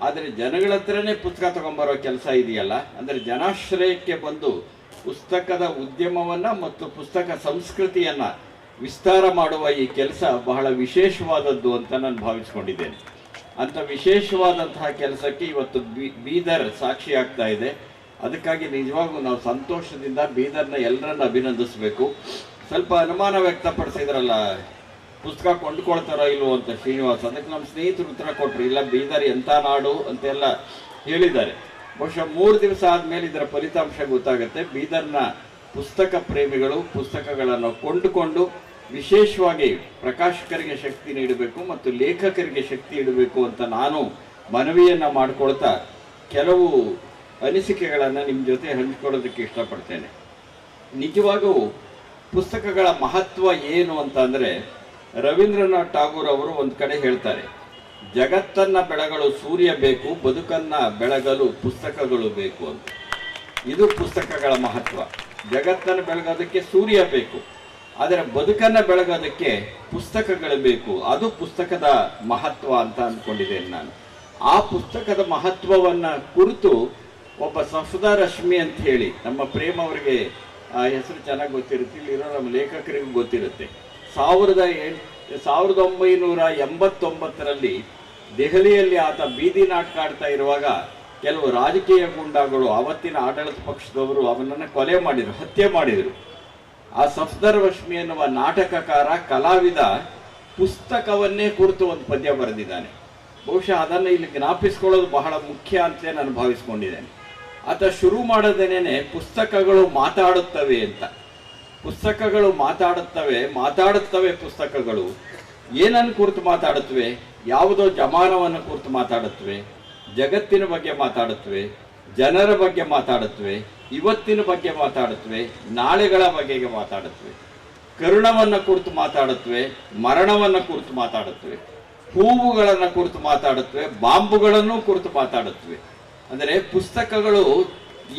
ಆದರೆ ಜನಗಳ ಹತ್ರನೇ ಪುಸ್ತಕ ತಗೊಂಬರೋ ಕೆಲಸ ಇದೆಯಲ್ಲ, ಅಂದರೆ ಜನಾಶ್ರಯಕ್ಕೆ ಬಂದು ಪುಸ್ತಕದ ಉದ್ಯಮವನ್ನು ಮತ್ತು ಪುಸ್ತಕ ಸಂಸ್ಕೃತಿಯನ್ನು ವಿಸ್ತಾರ ಮಾಡುವ ಈ ಕೆಲಸ ಬಹಳ ವಿಶೇಷವಾದದ್ದು ಅಂತ ನಾನು ಭಾವಿಸ್ಕೊಂಡಿದ್ದೇನೆ. ಅಂಥ ವಿಶೇಷವಾದಂತಹ ಕೆಲಸಕ್ಕೆ ಇವತ್ತು ಬೀದರ್ ಸಾಕ್ಷಿ ಆಗ್ತಾ ಇದೆ. ಅದಕ್ಕಾಗಿ ನಿಜವಾಗೂ ನಾವು ಸಂತೋಷದಿಂದ ಬೀದರ್ನ ಎಲ್ಲರನ್ನ ಅಭಿನಂದಿಸಬೇಕು. ಸ್ವಲ್ಪ ಅನುಮಾನ ವ್ಯಕ್ತಪಡಿಸಿದ್ರಲ್ಲ, ಪುಸ್ತಕ ಕೊಂಡ್ಕೊಳ್ತಾರೋ ಇಲ್ವೋ ಅಂತ ಶ್ರೀನಿವಾಸ್, ಅದಕ್ಕೆ ನಮ್ಮ ಸ್ನೇಹಿತರು ಉತ್ತರ ಕೊಟ್ಟರು, ಇಲ್ಲ ಬೀದರ್ ಎಂಥ ನಾಡು ಅಂತೆಲ್ಲ ಹೇಳಿದ್ದಾರೆ. ಬಹುಶಃ 3 ದಿವಸ ಆದಮೇಲೆ ಇದರ ಫಲಿತಾಂಶ ಗೊತ್ತಾಗುತ್ತೆ. ಬೀದರ್ನ ಪುಸ್ತಕ ಪ್ರೇಮಿಗಳು ಪುಸ್ತಕಗಳನ್ನು ಕೊಂಡುಕೊಂಡು ವಿಶೇಷವಾಗಿ ಪ್ರಕಾಶಕರಿಗೆ ಶಕ್ತಿ ನೀಡಬೇಕು ಮತ್ತು ಲೇಖಕರಿಗೆ ಶಕ್ತಿ ಇಡಬೇಕು ಅಂತ ನಾನು ಮನವಿಯನ್ನು ಮಾಡಿಕೊಳ್ತಾ ಕೆಲವು ಅನಿಸಿಕೆಗಳನ್ನು ನಿಮ್ಮ ಜೊತೆ ಹಂಚಿಕೊಳ್ಳೋದಕ್ಕೆ ಇಷ್ಟಪಡ್ತೇನೆ. ನಿಜವಾಗೂ ಪುಸ್ತಕಗಳ ಮಹತ್ವ ಏನು ಅಂತ ಅಂದರೆ, ರವೀಂದ್ರನಾಥ್ ಟಾಗೂರ್ ಅವರು ಒಂದು ಕಡೆ ಹೇಳ್ತಾರೆ, ಜಗತ್ತನ್ನು ಬೆಳಗಲು ಸೂರ್ಯ ಬೇಕು, ಬದುಕನ್ನು ಬೆಳಗಲು ಪುಸ್ತಕಗಳು ಬೇಕು ಅಂತ. ಇದು ಪುಸ್ತಕಗಳ ಮಹತ್ವ. ಜಗತ್ತನ್ನು ಬೆಳಗೋದಕ್ಕೆ ಸೂರ್ಯ ಬೇಕು, ಆದರೆ ಬದುಕನ್ನು ಬೆಳಗೋದಕ್ಕೆ ಪುಸ್ತಕಗಳು ಬೇಕು. ಅದು ಪುಸ್ತಕದ ಮಹತ್ವ ಅಂತ ಅಂದ್ಕೊಂಡಿದ್ದೇನೆ ನಾನು. ಆ ಪುಸ್ತಕದ ಮಹತ್ವವನ್ನು ಕುರಿತು ಒಬ್ಬ ಸಫ್ದಾ ರಶ್ಮಿ ಅಂತ ಹೇಳಿ, ನಮ್ಮ ಪ್ರೇಮ್ ಅವರಿಗೆ ಆ ಹೆಸರು ಚೆನ್ನಾಗಿ ಗೊತ್ತಿರುತ್ತೆ, ಇಲ್ಲಿರೋ ನಮ್ಮ ಲೇಖಕರಿಗೂ ಗೊತ್ತಿರುತ್ತೆ. 1989ರಲ್ಲಿ ದೆಹಲಿಯಲ್ಲಿ ಆತ ಬೀದಿ ನಾಟಕ ಆಡ್ತಾ ಇರುವಾಗ ಕೆಲವು ರಾಜಕೀಯ ಗುಂಡಾಗಳು, ಆವತ್ತಿನ ಆಡಳಿತ ಪಕ್ಷದವರು ಅವನನ್ನು ಕೊಲೆ ಮಾಡಿದರು, ಹತ್ಯೆ ಮಾಡಿದರು. ಆ ಸಫ್ದರ್ ರಶ್ಮಿ ಎನ್ನುವ ನಾಟಕಕಾರ, ಕಲಾವಿದ ಪುಸ್ತಕವನ್ನೇ ಕುರಿತು ಒಂದು ಪದ್ಯ ಬರೆದಿದ್ದಾನೆ. ಬಹುಶಃ ಅದನ್ನು ಇಲ್ಲಿ ಜ್ಞಾಪಿಸ್ಕೊಳ್ಳೋದು ಬಹಳ ಮುಖ್ಯ ಅಂತಲೇ ನಾನು ಭಾವಿಸ್ಕೊಂಡಿದ್ದೇನೆ. ಆತ ಶುರು ಮಾಡೋದೇನೆ ಪುಸ್ತಕಗಳು ಮಾತಾಡುತ್ತವೆ ಅಂತ. ಪುಸ್ತಕಗಳು ಮಾತಾಡುತ್ತವೆ ಪುಸ್ತಕಗಳು ಏನನ್ನು ಕುರಿತು ಮಾತಾಡುತ್ತವೆ? ಯಾವುದೋ ಜಮಾನವನ್ನು ಕುರಿತು ಮಾತಾಡುತ್ತವೆ, ಜಗತ್ತಿನ ಬಗ್ಗೆ ಮಾತಾಡುತ್ತವೆ, ಜನರ ಬಗ್ಗೆ ಮಾತಾಡುತ್ತವೆ, ಇವತ್ತಿನ ಬಗ್ಗೆ ಮಾತಾಡುತ್ತವೆ, ನಾಳೆಗಳ ಬಗೆಗೆ ಮಾತಾಡುತ್ತವೆ, ಕರುಣವನ್ನು ಕುರಿತು ಮಾತಾಡುತ್ತವೆ, ಮರಣವನ್ನು ಕುರಿತು ಮಾತಾಡುತ್ತವೆ, ಹೂವುಗಳನ್ನು ಕುರಿತು ಮಾತಾಡುತ್ತವೆ, ಬಾಂಬುಗಳನ್ನು ಕುರಿತು ಮಾತಾಡುತ್ತವೆ. ಅಂದರೆ ಪುಸ್ತಕಗಳು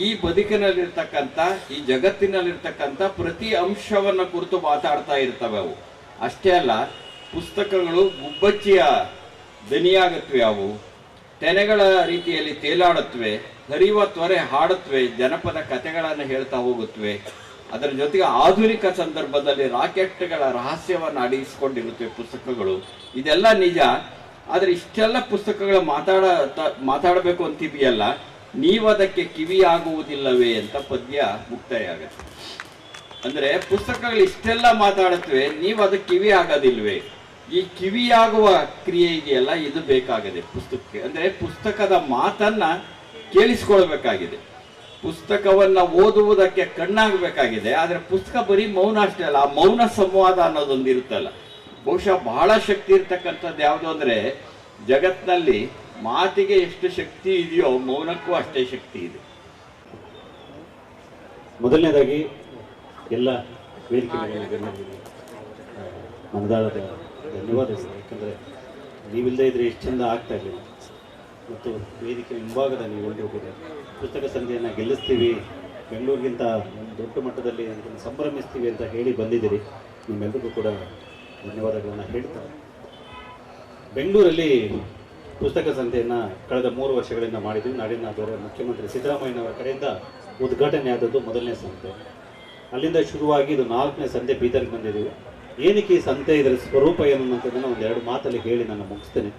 ಈ ಬದುಕಿನಲ್ಲಿರ್ತಕ್ಕಂಥ, ಈ ಜಗತ್ತಿನಲ್ಲಿರ್ತಕ್ಕಂಥ ಪ್ರತಿ ಅಂಶವನ್ನು ಕುರಿತು ಮಾತಾಡ್ತಾ ಇರ್ತವೆ. ಅವು ಅಷ್ಟೇ ಅಲ್ಲ, ಪುಸ್ತಕಗಳು ಗುಬ್ಬಚ್ಚಿಯ ದನಿಯಾಗುತ್ತವೆ, ಅವು ತೆನೆಗಳ ರೀತಿಯಲ್ಲಿ ತೇಲಾಡುತ್ತವೆ, ಹರಿಯುವ ತ್ವರೆ ಹಾಡುತ್ತವೆ, ಜನಪದ ಕಥೆಗಳನ್ನು ಹೇಳ್ತಾ ಹೋಗುತ್ತವೆ. ಅದರ ಜೊತೆಗೆ ಆಧುನಿಕ ಸಂದರ್ಭದಲ್ಲಿ ರಾಕೆಟ್ಗಳ ರಹಸ್ಯವನ್ನು ಅಡಗಿಸಿಕೊಂಡಿರುತ್ತವೆ ಪುಸ್ತಕಗಳು. ಇದೆಲ್ಲ ನಿಜ. ಆದರೆ ಇಷ್ಟೆಲ್ಲ ಪುಸ್ತಕಗಳು ಮಾತಾಡಬೇಕು ಅಂತಿದೆಯಲ್ಲ, ನೀವು ಅದಕ್ಕೆ ಕಿವಿಯಾಗುವುದಿಲ್ಲವೇ ಅಂತ ಪದ್ಯ ಮುಕ್ತಾಯ ಆಗುತ್ತೆ. ಅಂದರೆ ಪುಸ್ತಕಗಳು ಇಷ್ಟೆಲ್ಲ ಮಾತಾಡುತ್ತವೆ, ನೀವು ಅದಕ್ಕೆ ಕಿವಿ ಆಗೋದಿಲ್ವೇ? ಈ ಕಿವಿಯಾಗುವ ಕ್ರಿಯೆ ಇದೆಯಲ್ಲ, ಇದು ಬೇಕಾಗಿದೆ ಪುಸ್ತಕಕ್ಕೆ. ಅಂದರೆ ಪುಸ್ತಕದ ಮಾತನ್ನ ಕೇಳಿಸ್ಕೊಳ್ಬೇಕಾಗಿದೆ, ಪುಸ್ತಕವನ್ನ ಓದುವುದಕ್ಕೆ ಕಣ್ಣಾಗಬೇಕಾಗಿದೆ. ಆದರೆ ಪುಸ್ತಕ ಬರೀ ಮೌನ ಅಷ್ಟೇ ಅಲ್ಲ, ಆ ಮೌನ ಸಂವಾದ ಅನ್ನೋದೊಂದು ಇರುತ್ತಲ್ಲ. ಬಹುಶಃ ಬಹಳ ಶಕ್ತಿ ಇರ್ತಕ್ಕಂಥದ್ದು ಯಾವುದು ಅಂದರೆ, ಜಗತ್ತಿನಲ್ಲಿ ಮಾತಿಗೆ ಎಷ್ಟು ಶಕ್ತಿ ಇದೆಯೋ ಮೌನಕ್ಕೂ ಅಷ್ಟೇ ಶಕ್ತಿ ಇದೆ. ಮೊದಲನೇದಾಗಿ ಎಲ್ಲ ವೇದಿಕೆ ಮನದಾಳದ ಧನ್ಯವಾದಗಳು. ಯಾಕಂದರೆ ನೀವಿಲ್ಲದೆ ಇದ್ರೆ ಎಷ್ಟು ಚಂದ ಆಗ್ತಾ ಇರಲಿಲ್ಲ. ಮತ್ತು ವೇದಿಕೆ ಹಿಂಭಾಗದ ನೀವೆಲ್ಲರೂ ಕೂಡ ಪುಸ್ತಕ ಸಂತೆಯನ್ನು ಗೆಲ್ಲಿಸ್ತೀವಿ, ಬೆಂಗಳೂರಿಗಿಂತ ಒಂದು ದೊಡ್ಡ ಮಟ್ಟದಲ್ಲಿ ಅದನ್ನು ಸಂಭ್ರಮಿಸ್ತೀವಿ ಅಂತ ಹೇಳಿ ಬಂದಿದ್ದೀರಿ. ನಿಮ್ಮೆಲ್ಲರಿಗೂ ಕೂಡ ಧನ್ಯವಾದಗಳನ್ನು ಹೇಳ್ತಾ, ಬೆಂಗಳೂರಲ್ಲಿ ಪುಸ್ತಕ ಸಂತೆಯನ್ನು ಕಳೆದ 3 ವರ್ಷಗಳಿಂದ ಮಾಡಿದ್ವಿ. ನಾಡಿನ ಮುಖ್ಯಮಂತ್ರಿ ಸಿದ್ದರಾಮಯ್ಯನವರ ಕಡೆಯಿಂದ ಉದ್ಘಾಟನೆ ಆದದ್ದು ಮೊದಲನೇ ಸಂತೆ. ಅಲ್ಲಿಂದ ಶುರುವಾಗಿ ಇದು 4ನೇ ಸಂತೆ ಬೀದರ್ಗೆ ಬಂದಿದ್ದೀವಿ. ಏನಕ್ಕೆ ಈ ಸಂತೆ, ಇದರ ಸ್ವರೂಪ ಏನು ಅನ್ನೋಂಥದ್ದನ್ನು 1-2 ಮಾತಲ್ಲಿ ಹೇಳಿ ನಾನು ಮುಗಿಸ್ತೇನೆ.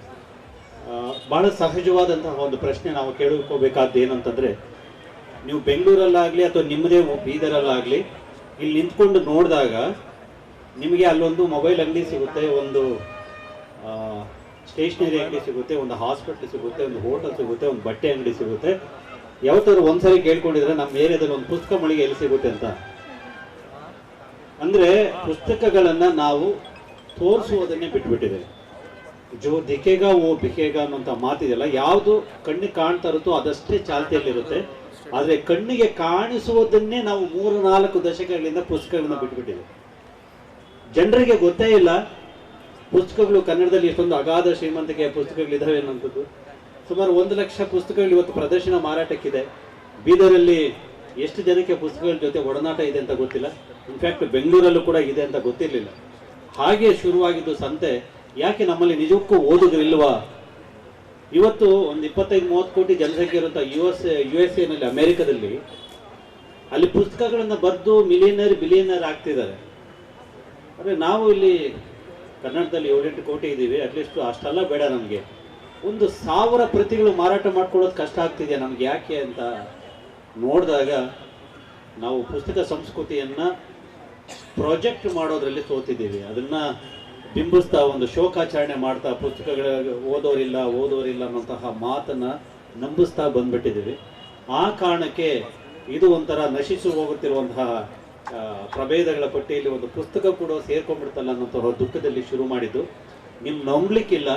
ಭಾಳ ಸಹಜವಾದಂತಹ ಒಂದು ಪ್ರಶ್ನೆ ನಾವು ಕೇಳ್ಕೋಬೇಕಾದ್ದು ಏನಂತಂದರೆ, ನೀವು ಬೆಂಗಳೂರಲ್ಲಾಗಲಿ ಅಥವಾ ನಿಮ್ಮದೇ ಬೀದರಲ್ಲಾಗಲಿ ಇಲ್ಲಿ ನಿಂತ್ಕೊಂಡು ನೋಡಿದಾಗ ನಿಮಗೆ ಅಲ್ಲೊಂದು ಮೊಬೈಲ್ ಅಂಗಡಿ ಸಿಗುತ್ತೆ, ಒಂದು ಸ್ಟೇಷನರಿ ಅಂಗಡಿ ಸಿಗುತ್ತೆ, ಒಂದು ಹಾಸ್ಪಿಟ್ಲ್ ಸಿಗುತ್ತೆ, ಒಂದು ಹೋಟೆಲ್ ಸಿಗುತ್ತೆ, ಒಂದು ಬಟ್ಟೆ ಅಂಗಡಿ ಸಿಗುತ್ತೆ. ಯಾವತ್ತಾದ್ರು ಒಂದ್ಸರಿ ಕೇಳ್ಕೊಂಡಿದ್ರೆ ನಮ್ಮ ಏರಿಯಾದಲ್ಲಿ ಒಂದು ಪುಸ್ತಕ ಮಳಿಗೆ ಎಲ್ಲಿ ಸಿಗುತ್ತೆ ಅಂತ. ಅಂದರೆ ಪುಸ್ತಕಗಳನ್ನು ನಾವು ತೋರಿಸುವುದನ್ನೇ ಬಿಟ್ಬಿಟ್ಟಿದ್ದೇವೆ. ಜೋ ದಿಖೇಗಾ ಓ ಬಿಖೇಗಾ ಅನ್ನೋಂಥ ಮಾತಿದೆಯಲ್ಲ, ಯಾವುದು ಕಣ್ಣಿಗೆ ಕಾಣ್ತಾ ಇರುತ್ತೋ ಅದಷ್ಟೇ ಚಾಲ್ತಿಯಲ್ಲಿರುತ್ತೆ. ಆದರೆ ಕಣ್ಣಿಗೆ ಕಾಣಿಸುವುದನ್ನೇ ನಾವು 3-4 ದಶಕಗಳಿಂದ ಪುಸ್ತಕಗಳನ್ನ ಬಿಟ್ಬಿಟ್ಟಿದ್ದೇವೆ. ಜನರಿಗೆ ಗೊತ್ತೇ ಇಲ್ಲ ಪುಸ್ತಕಗಳು ಕನ್ನಡದಲ್ಲಿ ಎಷ್ಟೊಂದು ಅಗಾಧ ಶ್ರೀಮಂತಿಕೆಯ ಪುಸ್ತಕಗಳಿದ್ದಾವೆ ಅನ್ನೋಂಥದ್ದು. ಸುಮಾರು 1 ಲಕ್ಷ ಪುಸ್ತಕಗಳು ಇವತ್ತು ಪ್ರದರ್ಶನ ಮಾರಾಟಕ್ಕಿದೆ. ಬೀದರಲ್ಲಿ ಎಷ್ಟು ಜನಕ್ಕೆ ಪುಸ್ತಕಗಳ ಜೊತೆ ಒಡನಾಟ ಇದೆ ಅಂತ ಗೊತ್ತಿಲ್ಲ. ಇನ್ಫ್ಯಾಕ್ಟ್ ಬೆಂಗಳೂರಲ್ಲೂ ಕೂಡ ಇದೆ ಅಂತ ಗೊತ್ತಿರಲಿಲ್ಲ. ಹಾಗೆ ಶುರುವಾಗಿದ್ದು ಸಂತೆ. ಯಾಕೆ ನಮ್ಮಲ್ಲಿ ನಿಜಕ್ಕೂ ಓದುಗರಿಲ್ವಾ? ಇವತ್ತು ಒಂದು 25-30 ಕೋಟಿ ಜನಸಂಖ್ಯೆ ಇರುವಂಥ US ನಲ್ಲಿ, ಅಮೆರಿಕದಲ್ಲಿ, ಅಲ್ಲಿ ಪುಸ್ತಕಗಳನ್ನು ಬರೆದು ಬಿಲಿಯನರ್ ಆಗ್ತಿದ್ದಾರೆ. ಆದರೆ ನಾವು ಇಲ್ಲಿ ಕನ್ನಡದಲ್ಲಿ 7-8 ಕೋಟಿ ಇದ್ದೀವಿ. ಅಟ್ಲೀಸ್ಟ್ ಅಷ್ಟೆಲ್ಲ ಬೇಡ ನಮಗೆ. 1,000 ಪ್ರತಿಗಳು ಮಾರಾಟ ಮಾಡ್ಕೊಳ್ಳೋದು ಕಷ್ಟ ಆಗ್ತಿದೆ ನಮ್ಗೆ. ಯಾಕೆ ಅಂತ ನೋಡಿದಾಗ ನಾವು ಪುಸ್ತಕ ಸಂಸ್ಕೃತಿಯನ್ನು ಪ್ರಾಜೆಕ್ಟ್ ಮಾಡೋದ್ರಲ್ಲಿ ಸೋತಿದ್ದೀವಿ. ಅದನ್ನು ಬಿಂಬಿಸ್ತಾ ಒಂದು ಶೋಕಾಚರಣೆ ಮಾಡ್ತಾ ಪುಸ್ತಕಗಳ ಓದೋರಿಲ್ಲ ಅನ್ನೋಂತಹ ಮಾತನ್ನು ನಂಬಿಸ್ತಾ ಬಂದ್ಬಿಟ್ಟಿದ್ದೀವಿ. ಆ ಕಾರಣಕ್ಕೆ ಇದು ಒಂಥರ ನಶಿಸಿ ಹೋಗುತ್ತಿರುವಂತಹ ಪ್ರಭೇದಗಳ ಪಟ್ಟಿಯಲ್ಲಿ ಒಂದು ಪುಸ್ತಕ ಕೂಡ ಸೇರ್ಕೊಂಡ್ಬಿಡ್ತಲ್ಲ ಅನ್ನೋಂತಹ ದುಃಖದಲ್ಲಿ ಶುರು ಮಾಡಿದ್ದು. ನೀವು ನಂಬಲಿಕ್ಕಿಲ್ಲ,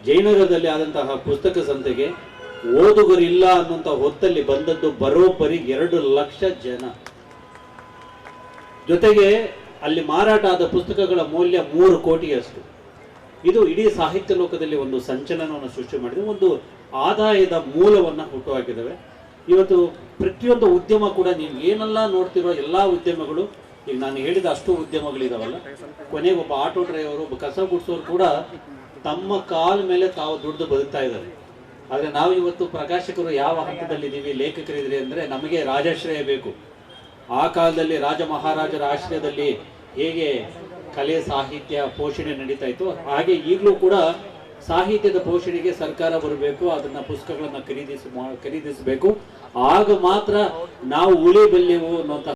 ಜಯನಗರದಲ್ಲಿ ಆದಂತಹ ಪುಸ್ತಕ ಸಂತೆಗೆ ಓದುಗರಿಲ್ಲ ಅನ್ನುವಂಥ ಹೊತ್ತಲ್ಲಿ ಬಂದದ್ದು ಬರೋಬ್ಬರಿ 2 ಲಕ್ಷ ಜನ. ಜೊತೆಗೆ ಅಲ್ಲಿ ಮಾರಾಟ ಆದ ಪುಸ್ತಕಗಳ ಮೌಲ್ಯ 3 ಕೋಟಿಯಷ್ಟು. ಇದು ಇಡೀ ಸಾಹಿತ್ಯ ಲೋಕದಲ್ಲಿ ಒಂದು ಸಂಚಲನವನ್ನು ಸೃಷ್ಟಿ ಮಾಡಿದೆ, ಒಂದು ಆದಾಯದ ಮೂಲವನ್ನು ಹುಟ್ಟುಹಾಕಿದ್ದಾವೆ. ಇವತ್ತು ಪ್ರತಿಯೊಂದು ಉದ್ಯಮ ಕೂಡ ನೀವು ಏನೆಲ್ಲ ನೋಡ್ತಿರೋ ಎಲ್ಲ ಉದ್ಯಮಗಳು, ಈಗ ನಾನು ಹೇಳಿದ ಅಷ್ಟು ಉದ್ಯಮಗಳಿದಾವಲ್ಲ, ಕೊನೆಗೆ ಒಬ್ಬ ಆಟೋ ಡ್ರೈವರು, ಒಬ್ಬ ಕಸ ಗುಡಿಸೋರು ಕೂಡ ತಮ್ಮ ಕಾಲ ಮೇಲೆ ತಾವು ದುಡ್ದು ಬದುಕ್ತಾ ಇದ್ದಾರೆ. ಆದರೆ ನಾವು ಇವತ್ತು ಪ್ರಕಾಶಕರು ಯಾವ ಹಂತದಲ್ಲಿದ್ದೀವಿ, ಲೇಖಕರಿದ್ದೀರಿ ಅಂದರೆ ನಮಗೆ ರಾಜಾಶ್ರಯ ಬೇಕು. ಆ ಕಾಲದಲ್ಲಿ ರಾಜ ಮಹಾರಾಜರ ಆಶ್ರಯದಲ್ಲಿ ಹೇಗೆ ಕಲೆ ಸಾಹಿತ್ಯ ಪೋಷಣೆ ನಡೀತಾ ಇತ್ತು, ಹಾಗೆ ಈಗಲೂ ಕೂಡ ಸಾಹಿತ್ಯದ ಪೋಷಣೆಗೆ ಸರ್ಕಾರ ಬರಬೇಕು. ಅದನ್ನ ಪುಸ್ತಕಗಳನ್ನು ಖರೀದಿಸಬೇಕು. ಆಗ ಮಾತ್ರ ನಾವು ಉಳಿಬಲ್ಲೆವು ಅನ್ನುವಂಥ.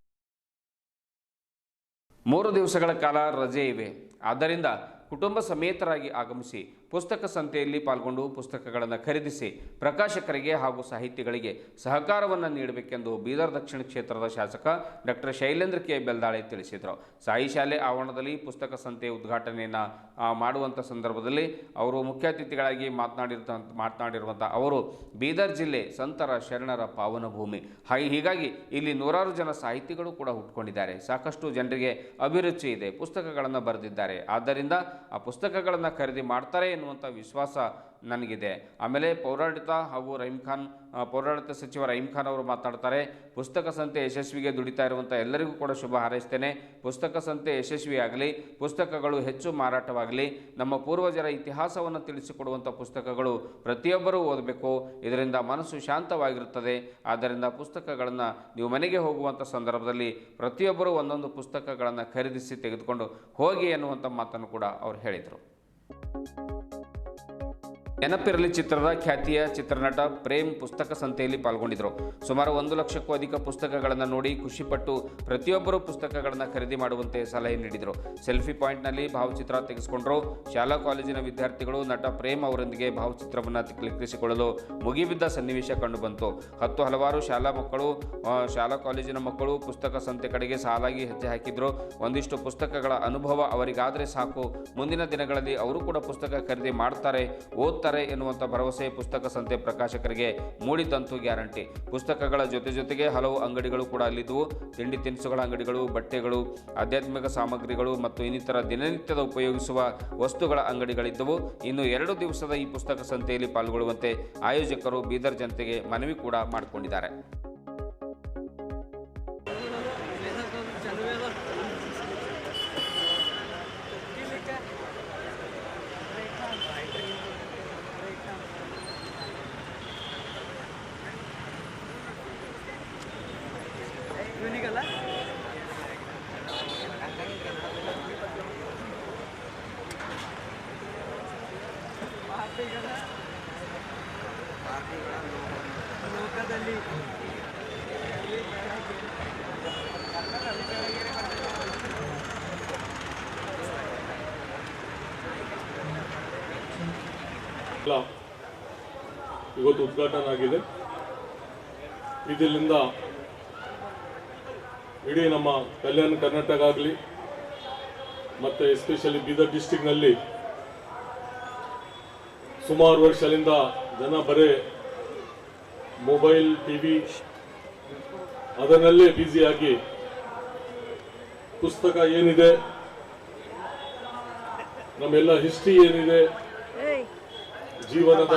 3 ದಿವಸಗಳ ಕಾಲ ರಜೆ ಇವೆ. ಆದ್ದರಿಂದ ಕುಟುಂಬ ಸಮೇತರಾಗಿ ಆಗಮಿಸಿ ಪುಸ್ತಕ ಸಂತೆಯಲ್ಲಿ ಪಾಲ್ಗೊಂಡು ಪುಸ್ತಕಗಳನ್ನು ಖರೀದಿಸಿ ಪ್ರಕಾಶಕರಿಗೆ ಹಾಗೂ ಸಾಹಿತಿಗಳಿಗೆ ಸಹಕಾರವನ್ನು ನೀಡಬೇಕೆಂದು ಬೀದರ್ ದಕ್ಷಿಣ ಕ್ಷೇತ್ರದ ಶಾಸಕ ಡಾಕ್ಟರ್ ಶೈಲೇಂದ್ರ ಕೆ ಬೆಲ್ದಾಳೆ ತಿಳಿಸಿದರು. ಸಾಯಿ ಶಾಲೆ ಆವರಣದಲ್ಲಿ ಪುಸ್ತಕ ಸಂತೆ ಉದ್ಘಾಟನೆಯನ್ನು ಮಾಡುವಂಥ ಸಂದರ್ಭದಲ್ಲಿ ಅವರು ಮುಖ್ಯ ಅತಿಥಿಗಳಾಗಿ ಮಾತನಾಡಿರುವಂಥ ಅವರು ಬೀದರ್ ಜಿಲ್ಲೆ ಸಂತರ ಶರಣರ ಪಾವನ ಭೂಮಿ. ಹೀಗಾಗಿ ಇಲ್ಲಿ 100 ಜನ ಸಾಹಿತಿಗಳು ಕೂಡ ಹುಟ್ಟುಕೊಂಡಿದ್ದಾರೆ. ಸಾಕಷ್ಟು ಜನರಿಗೆ ಅಭಿರುಚಿ ಇದೆ, ಪುಸ್ತಕಗಳನ್ನು ಬರೆದಿದ್ದಾರೆ. ಆದ್ದರಿಂದ ಆ ಪುಸ್ತಕಗಳನ್ನು ಖರೀದಿ ಮಾಡ್ತಾರೆ ಎನ್ನುವಂಥ ವಿಶ್ವಾಸ ನನಗಿದೆ. ಆಮೇಲೆ ಪೌರಾಡಳಿತ ಸಚಿವ ರಹೀಂ ಖಾನ್ ಅವರು ಮಾತನಾಡ್ತಾರೆ. ಪುಸ್ತಕ ಸಂತೆ ಯಶಸ್ವಿಗೆ ದುಡಿತಾ ಇರುವಂಥ ಎಲ್ಲರಿಗೂ ಕೂಡ ಶುಭ ಹಾರೈಸ್ತೇನೆ. ಪುಸ್ತಕ ಸಂತೆ ಯಶಸ್ವಿಯಾಗಲಿ, ಪುಸ್ತಕಗಳು ಹೆಚ್ಚು ಮಾರಾಟವಾಗಲಿ. ನಮ್ಮ ಪೂರ್ವಜರ ಇತಿಹಾಸವನ್ನು ತಿಳಿಸಿಕೊಡುವಂಥ ಪುಸ್ತಕಗಳು ಪ್ರತಿಯೊಬ್ಬರೂ ಓದಬೇಕು. ಇದರಿಂದ ಮನಸ್ಸು ಶಾಂತವಾಗಿರುತ್ತದೆ. ಆದ್ದರಿಂದ ಪುಸ್ತಕಗಳನ್ನು ನೀವು ಮನೆಗೆ ಹೋಗುವಂಥ ಸಂದರ್ಭದಲ್ಲಿ ಪ್ರತಿಯೊಬ್ಬರೂ ಒಂದೊಂದು ಪುಸ್ತಕಗಳನ್ನು ಖರೀದಿಸಿ ತೆಗೆದುಕೊಂಡು ಹೋಗಿ ಎನ್ನುವಂಥ ಮಾತನ್ನು ಕೂಡ ಅವರು ಹೇಳಿದರು. ನೆನಪಿರಲಿ ಚಿತ್ರದ ಖ್ಯಾತಿಯ ಚಿತ್ರನಟ ಪ್ರೇಮ್ ಪುಸ್ತಕ ಸಂತೆಯಲ್ಲಿ ಪಾಲ್ಗೊಂಡಿದ್ದರು. ಸುಮಾರು 1 ಲಕ್ಷಕ್ಕೂ ಅಧಿಕ ಪುಸ್ತಕಗಳನ್ನು ನೋಡಿ ಖುಷಿಪಟ್ಟು ಪ್ರತಿಯೊಬ್ಬರೂ ಪುಸ್ತಕಗಳನ್ನು ಖರೀದಿ ಮಾಡುವಂತೆ ಸಲಹೆ ನೀಡಿದರು. ಸೆಲ್ಫಿ ಪಾಯಿಂಟ್ನಲ್ಲಿ ಭಾವಚಿತ್ರ ತೆಗೆಸಿಕೊಂಡರು. ಶಾಲಾ ಕಾಲೇಜಿನ ವಿದ್ಯಾರ್ಥಿಗಳು ನಟ ಪ್ರೇಮ್ ಅವರೊಂದಿಗೆ ಭಾವಚಿತ್ರವನ್ನು ಕ್ಲಿಕ್ಕಿಸಿಕೊಳ್ಳಲು ಮುಗಿಬಿದ್ದ ಸನ್ನಿವೇಶ ಕಂಡುಬಂತು. ಹಲವಾರು ಶಾಲಾ ಕಾಲೇಜಿನ ಮಕ್ಕಳು ಪುಸ್ತಕ ಸಂತೆ ಕಡೆಗೆ ಸಾಲಾಗಿ ಹೆಜ್ಜೆ ಹಾಕಿದ್ರು. ಒಂದಿಷ್ಟು ಪುಸ್ತಕಗಳ ಅನುಭವ ಅವರಿಗಾದರೆ ಸಾಕು, ಮುಂದಿನ ದಿನಗಳಲ್ಲಿ ಅವರು ಕೂಡ ಪುಸ್ತಕ ಖರೀದಿ ಮಾಡ್ತಾರೆ, ಓದ್ತಾರೆ ಕೊಡ್ತಾರೆ ಎನ್ನುವಂಥ ಭರವಸೆ ಪುಸ್ತಕ ಸಂತೆ ಪ್ರಕಾಶಕರಿಗೆ ಮೂಡಿದ್ದಂತೂ ಗ್ಯಾರಂಟಿ. ಪುಸ್ತಕಗಳ ಜೊತೆಗೆ ಹಲವು ಅಂಗಡಿಗಳು ಕೂಡ ಅಲ್ಲಿದ್ದವು. ತಿಂಡಿ ತಿನಿಸುಗಳ ಅಂಗಡಿಗಳು, ಬಟ್ಟೆಗಳು, ಆಧ್ಯಾತ್ಮಿಕ ಸಾಮಗ್ರಿಗಳು ಮತ್ತು ಇನ್ನಿತರ ದಿನನಿತ್ಯದ ಉಪಯೋಗಿಸುವ ವಸ್ತುಗಳ ಅಂಗಡಿಗಳಿದ್ದವು. ಇನ್ನು 2 ದಿವಸದ ಈ ಪುಸ್ತಕ ಸಂತೆಯಲ್ಲಿ ಪಾಲ್ಗೊಳ್ಳುವಂತೆ ಆಯೋಜಕರು ಬೀದರ್ ಜನತೆಗೆ ಮನವಿ ಕೂಡ ಮಾಡಿಕೊಂಡಿದ್ದಾರೆ. ಇವತ್ತು ಉದ್ಘಾಟನೆ ಆಗಿದೆ. ಇದರಿಂದ ಇಡೀ ನಮ್ಮ ಕಲ್ಯಾಣ ಕರ್ನಾಟಕ ಆಗಲಿ ಮತ್ತು ಎಸ್ಪೆಷಲಿ ಬೀದರ್ ಡಿಸ್ಟಿಕ್ನಲ್ಲಿ ಸುಮಾರು ವರ್ಷಗಳಿಂದ ಜನ ಬರೀ ಮೊಬೈಲ್, ಟಿವಿ ಅದರಲ್ಲೇ ಬ್ಯುಸಿಯಾಗಿ ಪುಸ್ತಕ ಏನಿದೆ, ನಮ್ಮೆಲ್ಲ ಹಿಸ್ಟ್ರಿ ಏನಿದೆ, ಜೀವನದ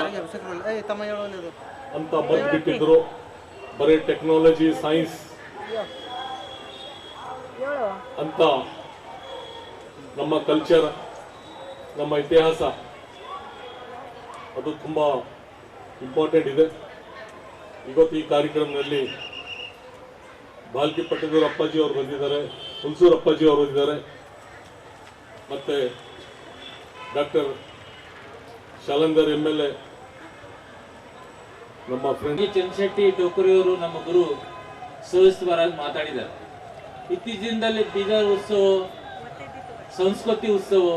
ಅಂತ ಮರ್ತ್ಬಿಟ್ಟಿದ್ರು. ಬರೀ ಟೆಕ್ನಾಲಜಿ, ಸೈನ್ಸ್ ಅಂತ ನಮ್ಮ ಕಲ್ಚರ್, ನಮ್ಮ ಇತಿಹಾಸ ಅದು ತುಂಬ ಇಂಪಾರ್ಟೆಂಟ್ ಇದೆ. ಇವತ್ತು ಈ ಕಾರ್ಯಕ್ರಮದಲ್ಲಿ ಬಾಲ್ಕಿ ಪಟ್ಟದೂರು ಅಪ್ಪಾಜಿ ಅವರು ಬಂದಿದ್ದಾರೆ, ಹುಣಸೂರು ಅಪ್ಪಾಜಿ ಅವರು ಬಂದಿದ್ದಾರೆ, ಮತ್ತು ಡಾಕ್ಟರ್ ಶಾಲಂದರ್ MLA, ನಮ್ಮ ಫ್ರೆಂಡ್ ಚಂದ್ರಶೆಟ್ಟಿ ಟೋಕರಿಯವರು ನಮ್ಮ ಗುರು ಸವಿಸ್ತರವಾಗಿ ಮಾತಾಡಿದ್ದಾರೆ. ಇತ್ತೀಚಿನದಲ್ಲಿ ಬೀದರ್ ಉತ್ಸವ, ಸಂಸ್ಕೃತಿ ಉತ್ಸವ,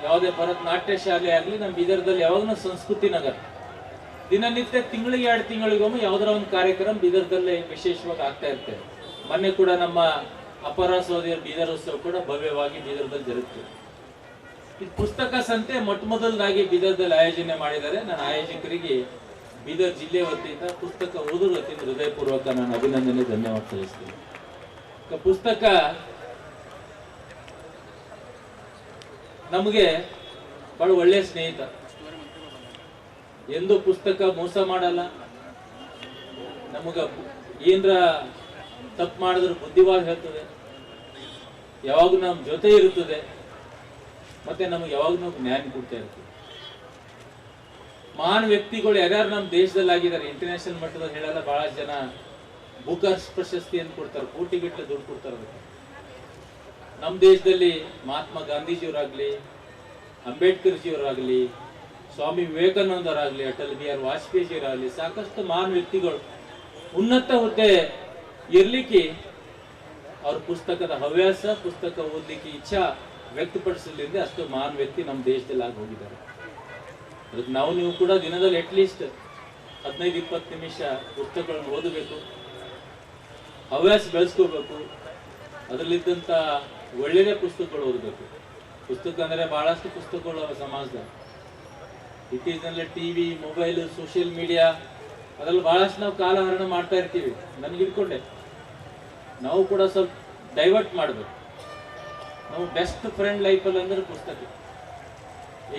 ಯಾವುದೇ ಭರತನಾಟ್ಯ ಶಾಲೆ ಆಗಲಿ ನಮ್ಮ ಬೀದರ್ದಲ್ಲಿ ಯಾವಾಗಲೂ ಸಂಸ್ಕೃತಿ ನಗರ ದಿನನಿತ್ಯ ತಿಂಗಳಿಗೆ 2 ತಿಂಗಳಿಗೊಮ್ಮೆ ಯಾವುದರ ಒಂದು ಕಾರ್ಯಕ್ರಮ ಬೀದರ್ದಲ್ಲಿ ವಿಶೇಷವಾಗಿ ಆಗ್ತಾ ಇರ್ತೇವೆ. ಮೊನ್ನೆ ಕೂಡ ನಮ್ಮ ಅಪರ ಸಹೋದರ ಬೀದರ್ ಉತ್ಸವ ಕೂಡ ಭವ್ಯವಾಗಿ ಬೀದರ್ದಲ್ಲಿ ಜರುಗ್ತದೆ. ಇದು ಪುಸ್ತಕ ಸಂತೆ ಮೊದಲದಾಗಿ ಬೀದರ್ದಲ್ಲಿ ಆಯೋಜನೆ ಮಾಡಿದ್ದಾರೆ. ನಾನು ಆಯೋಜಕರಿಗೆ ಬೀದರ್ ಜಿಲ್ಲೆ ವತಿಯಿಂದ, ಪುಸ್ತಕ ಓದುವ ವತಿಯಿಂದ ಹೃದಯಪೂರ್ವಕ ನಾನು ಅಭಿನಂದನೆ, ಧನ್ಯವಾದ ಸಲ್ಲಿಸ್ತೀನಿ. ಪುಸ್ತಕ ನಮಗೆ ಬಹಳ ಒಳ್ಳೆಯ ಸ್ನೇಹಿತ. ಎಂದು ಪುಸ್ತಕ ಮೋಸ ಮಾಡಲ್ಲ. ನಮಗ ಏನರ ತಪ್ಪು ಮಾಡಿದ್ರೆ ಬುದ್ಧಿವಾದ ಹೇಳ್ತದೆ, ಯಾವಾಗ ನಮ್ಮ ಜೊತೆ ಇರುತ್ತದೆ, ಮತ್ತೆ ನಮಗೆ ಯಾವಾಗ ಜ್ಞಾನ ಕೊಡ್ತಾ ಇರ್ತದೆ. ಮಹಾನ್ ವ್ಯಕ್ತಿಗಳು ಯಾರ್ಯಾರು ನಮ್ಮ ದೇಶದಲ್ಲಿ ಆಗಿದ್ದಾರೆ, ಇಂಟರ್ನ್ಯಾಷನಲ್ ಮಟ್ಟದಲ್ಲಿ ಹೇಳಲ್ಲ, ಬಹಳ ಜನ ಬುಕರ್ಸ್ ಪ್ರಶಸ್ತಿಯನ್ನು ಕೊಡ್ತಾರೆ, ಕೋಟಿಗಟ್ಟಲೆ ದುಡ್ಡು ಕೊಡ್ತಾರೆ. ನಮ್ಮ ದೇಶದಲ್ಲಿ ಮಹಾತ್ಮ ಗಾಂಧೀಜಿಯವರಾಗ್ಲಿ, ಅಂಬೇಡ್ಕರ್ ಜಿಯವರಾಗಲಿ, ಸ್ವಾಮಿ ವಿವೇಕಾನಂದರಾಗಲಿ, ಅಟಲ್ ಬಿಹಾರಿ ವಾಜಪೇಯಿಯವರಾಗಲಿ, ಸಾಕಷ್ಟು ಮಹಾನ್ ವ್ಯಕ್ತಿಗಳು ಉನ್ನತ ಹುದ್ದೆ ಇರ್ಲಿಕ್ಕೆ ಅವ್ರ ಪುಸ್ತಕದ ಹವ್ಯಾಸ, ಪುಸ್ತಕ ಓದಲಿಕ್ಕೆ ಇಚ್ಛಾ ವ್ಯಕ್ತಪಡಿಸಲಿಂದ ಅಷ್ಟು ಮಹಾನ್ ವ್ಯಕ್ತಿ ನಮ್ಮ ದೇಶದಲ್ಲಿ ಆಗಿ ಹೋಗಿದ್ದಾರೆ. ಅದಕ್ಕೆ ನೀವು ಕೂಡ ದಿನದಲ್ಲಿ ಅಟ್ಲೀಸ್ಟ್ 15-20 ನಿಮಿಷ ಪುಸ್ತಕಗಳನ್ನು ಓದಬೇಕು, ಹವ್ಯಾಸ ಬೆಳೆಸ್ಕೋಬೇಕು. ಅದರಲ್ಲಿದ್ದಂಥ ಒಳ್ಳೆಯ ಪುಸ್ತಕಗಳು ಓದಬೇಕು. ಪುಸ್ತಕ ಅಂದರೆ ಬಹಳಷ್ಟು ಪುಸ್ತಕಗಳು ಸಮಾಜದಲ್ಲಿ. ಇತ್ತೀಚಿನಲ್ಲಿ ಟಿವಿ, ಮೊಬೈಲು, ಸೋಷಿಯಲ್ ಮೀಡಿಯಾ ಅದರಲ್ಲಿ ಬಹಳಷ್ಟು ನಾವು ಕಾಲಹರಣ ಮಾಡ್ತಾ ಇರ್ತೀವಿ. ನನಗೆ ಇಟ್ಕೊಂಡೆ ನಾವು ಕೂಡ ಸ್ವಲ್ಪ ಡೈವರ್ಟ್ ಮಾಡಬೇಕು. ನಾವು ಬೆಸ್ಟ್ ಫ್ರೆಂಡ್ ಲೈಫಲ್ಲಿ ಅಂದ್ರೆ ಪುಸ್ತಕ.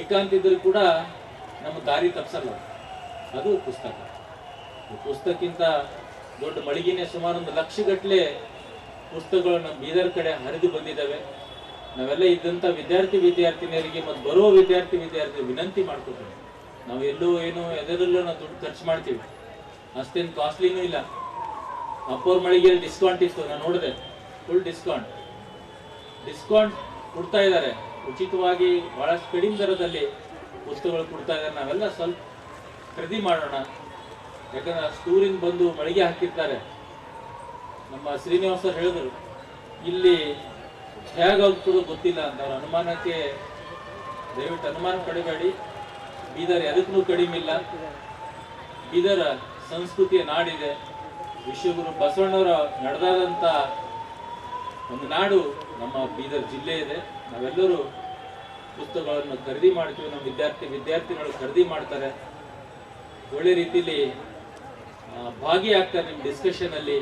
ಏಕಾಂತ ಇದ್ರೂ ಕೂಡ ನಮ್ಮ ದಾರಿ ತಪ್ಪಿಸಲ್ಲ, ಅದು ಪುಸ್ತಕ. ಪುಸ್ತಕ್ಕಿಂತ ದೊಡ್ಡ ಮಳಿಗೆನೇ ಸುಮಾರು 1 ಲಕ್ಷಗಟ್ಟಲೆ ಪುಸ್ತಕಗಳು ನಮ್ಮ ಬೀದರ್ ಕಡೆ ಹರಿದು ಬಂದಿದ್ದಾವೆ. ನಾವೆಲ್ಲ ಇದ್ದಂಥ ವಿದ್ಯಾರ್ಥಿನಿಯರಿಗೆ ಮತ್ತು ಬರುವ ವಿದ್ಯಾರ್ಥಿ ವಿನಂತಿ ಮಾಡ್ಕೊತೀವಿ. ನಾವು ಎಲ್ಲೂ ಏನು ಎದರಲ್ಲೂ ನಾವು ದುಡ್ಡು ಖರ್ಚು ಮಾಡ್ತೀವಿ, ಅಷ್ಟೇನು ಕಾಸ್ಟ್ಲಿನೂ ಇಲ್ಲ. ಅಪ್ಪೋರ್ ಮಳಿಗೆಯಲ್ಲಿ ಡಿಸ್ಕೌಂಟ್ ಇತ್ತು, ನಾನು ನೋಡಿದೆ, ಫುಲ್ ಡಿಸ್ಕೌಂಟ್ ಕೊಡ್ತಾ ಇದ್ದಾರೆ. ಉಚಿತವಾಗಿ ಬಹಳಷ್ಟು ಕಡಿಮೆ ದರದಲ್ಲಿ ಪುಸ್ತಕಗಳು ಕೊಡ್ತಾ ಇದ್ದಾರೆ. ನಾವೆಲ್ಲ ಸ್ವಲ್ಪ ಖರೀದಿ ಮಾಡೋಣ. ಯಾಕಂದ್ರೆ ಸ್ಟೂರಿಂದ ಬಂದು ಮಳಿಗೆ ಹಾಕಿರ್ತಾರೆ. ನಮ್ಮ ಶ್ರೀನಿವಾಸ ಹೇಳಿದ್ರು, ಇಲ್ಲಿ ಹೇಗಾಗ್ತದೋ ಗೊತ್ತಿಲ್ಲ ಅಂತ. ಅವ್ರ ಅನುಮಾನಕ್ಕೆ ದಯವಿಟ್ಟು ಅನುಮಾನ ಪಡಿಬೇಡಿ. ಬೀದರ್ ಎದಕ್ಕೂ ಕಡಿಮೆ ಇಲ್ಲ. ಬೀದರ್ ಸಂಸ್ಕೃತಿಯ ನಾಡಿದೆ. ವಿಶ್ವಗುರು ಬಸವಣ್ಣವರ ನಡೆದಾದಂಥ ಒಂದು ನಾಡು ನಮ್ಮ ಬೀದರ್ ಜಿಲ್ಲೆ ಇದೆ. ನಾವೆಲ್ಲರೂ ಪುಸ್ತಕಗಳನ್ನು ಖರೀದಿ ಮಾಡ್ತೀವಿ, ನಮ್ಮ ವಿದ್ಯಾರ್ಥಿಗಳು ಖರೀದಿ ಮಾಡ್ತಾರೆ. ಒಳ್ಳೆ ರೀತಿಯಲ್ಲಿ ಭಾಗಿಯಾಗ್ತಾರೆ ನಿಮ್ಮ ಡಿಸ್ಕಷನಲ್ಲಿ.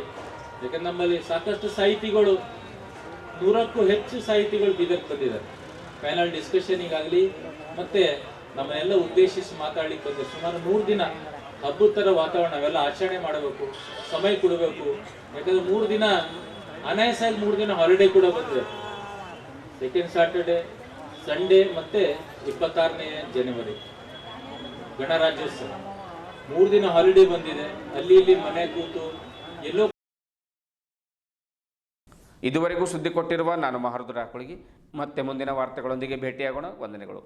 ಯಾಕಂದ್ರೆ ನಮ್ಮಲ್ಲಿ ಸಾಕಷ್ಟು ಸಾಹಿತಿಗಳು 100ಕ್ಕೂ ಹೆಚ್ಚು ಸಾಹಿತಿಗಳು ಬೀದರ್ಗೆ ಬಂದಿದ್ದಾರೆ. ಪ್ಯಾನಲ್ ಡಿಸ್ಕಷನಿಗಾಗಲಿ ಮತ್ತೆ ನಮ್ಮನ್ನೆಲ್ಲ ಉದ್ದೇಶಿಸಿ ಮಾತಾಡ್ಲಿಕ್ಕೆ ಬಂದಿದ್ದಾರೆ. ಸುಮಾರು 3 ದಿನ ಹಬ್ಬದ ಥರ ವಾತಾವರಣ ನಾವೆಲ್ಲ ಆಚರಣೆ ಮಾಡಬೇಕು, ಸಮಯ ಕೊಡಬೇಕು. ಯಾಕಂದ್ರೆ 3 ದಿನ ಅನಾಯಾಸಾಗಿ 3 ದಿನ ಹಾಲಿಡೇ ಕೂಡ ಬಂದಿದೆ. ಸೆಕೆಂಡ್ ಸ್ಯಾಟರ್ಡೆ, ಸಂಡೇ ಮತ್ತೆ 26ನೇ ಜನವರಿ ಗಣರಾಜ್ಯೋತ್ಸವ, 3 ದಿನ ಹಾಲಿಡೇ ಬಂದಿದೆ. ಅಲ್ಲಿ ಇಲ್ಲಿ ಮನೆ ಕೂತು ಎಲ್ಲೋ. ಇದುವರೆಗೂ ಸುದ್ದಿ ಕೊಟ್ಟಿರುವ ನಾನು ಮಹರ್ದುರ ಹಾಕೊಳಗಿ. ಮತ್ತೆ ಮುಂದಿನ ವಾರ್ತೆಗಳೊಂದಿಗೆ ಭೇಟಿಯಾಗೋಣ. ವಂದನೆಗಳು.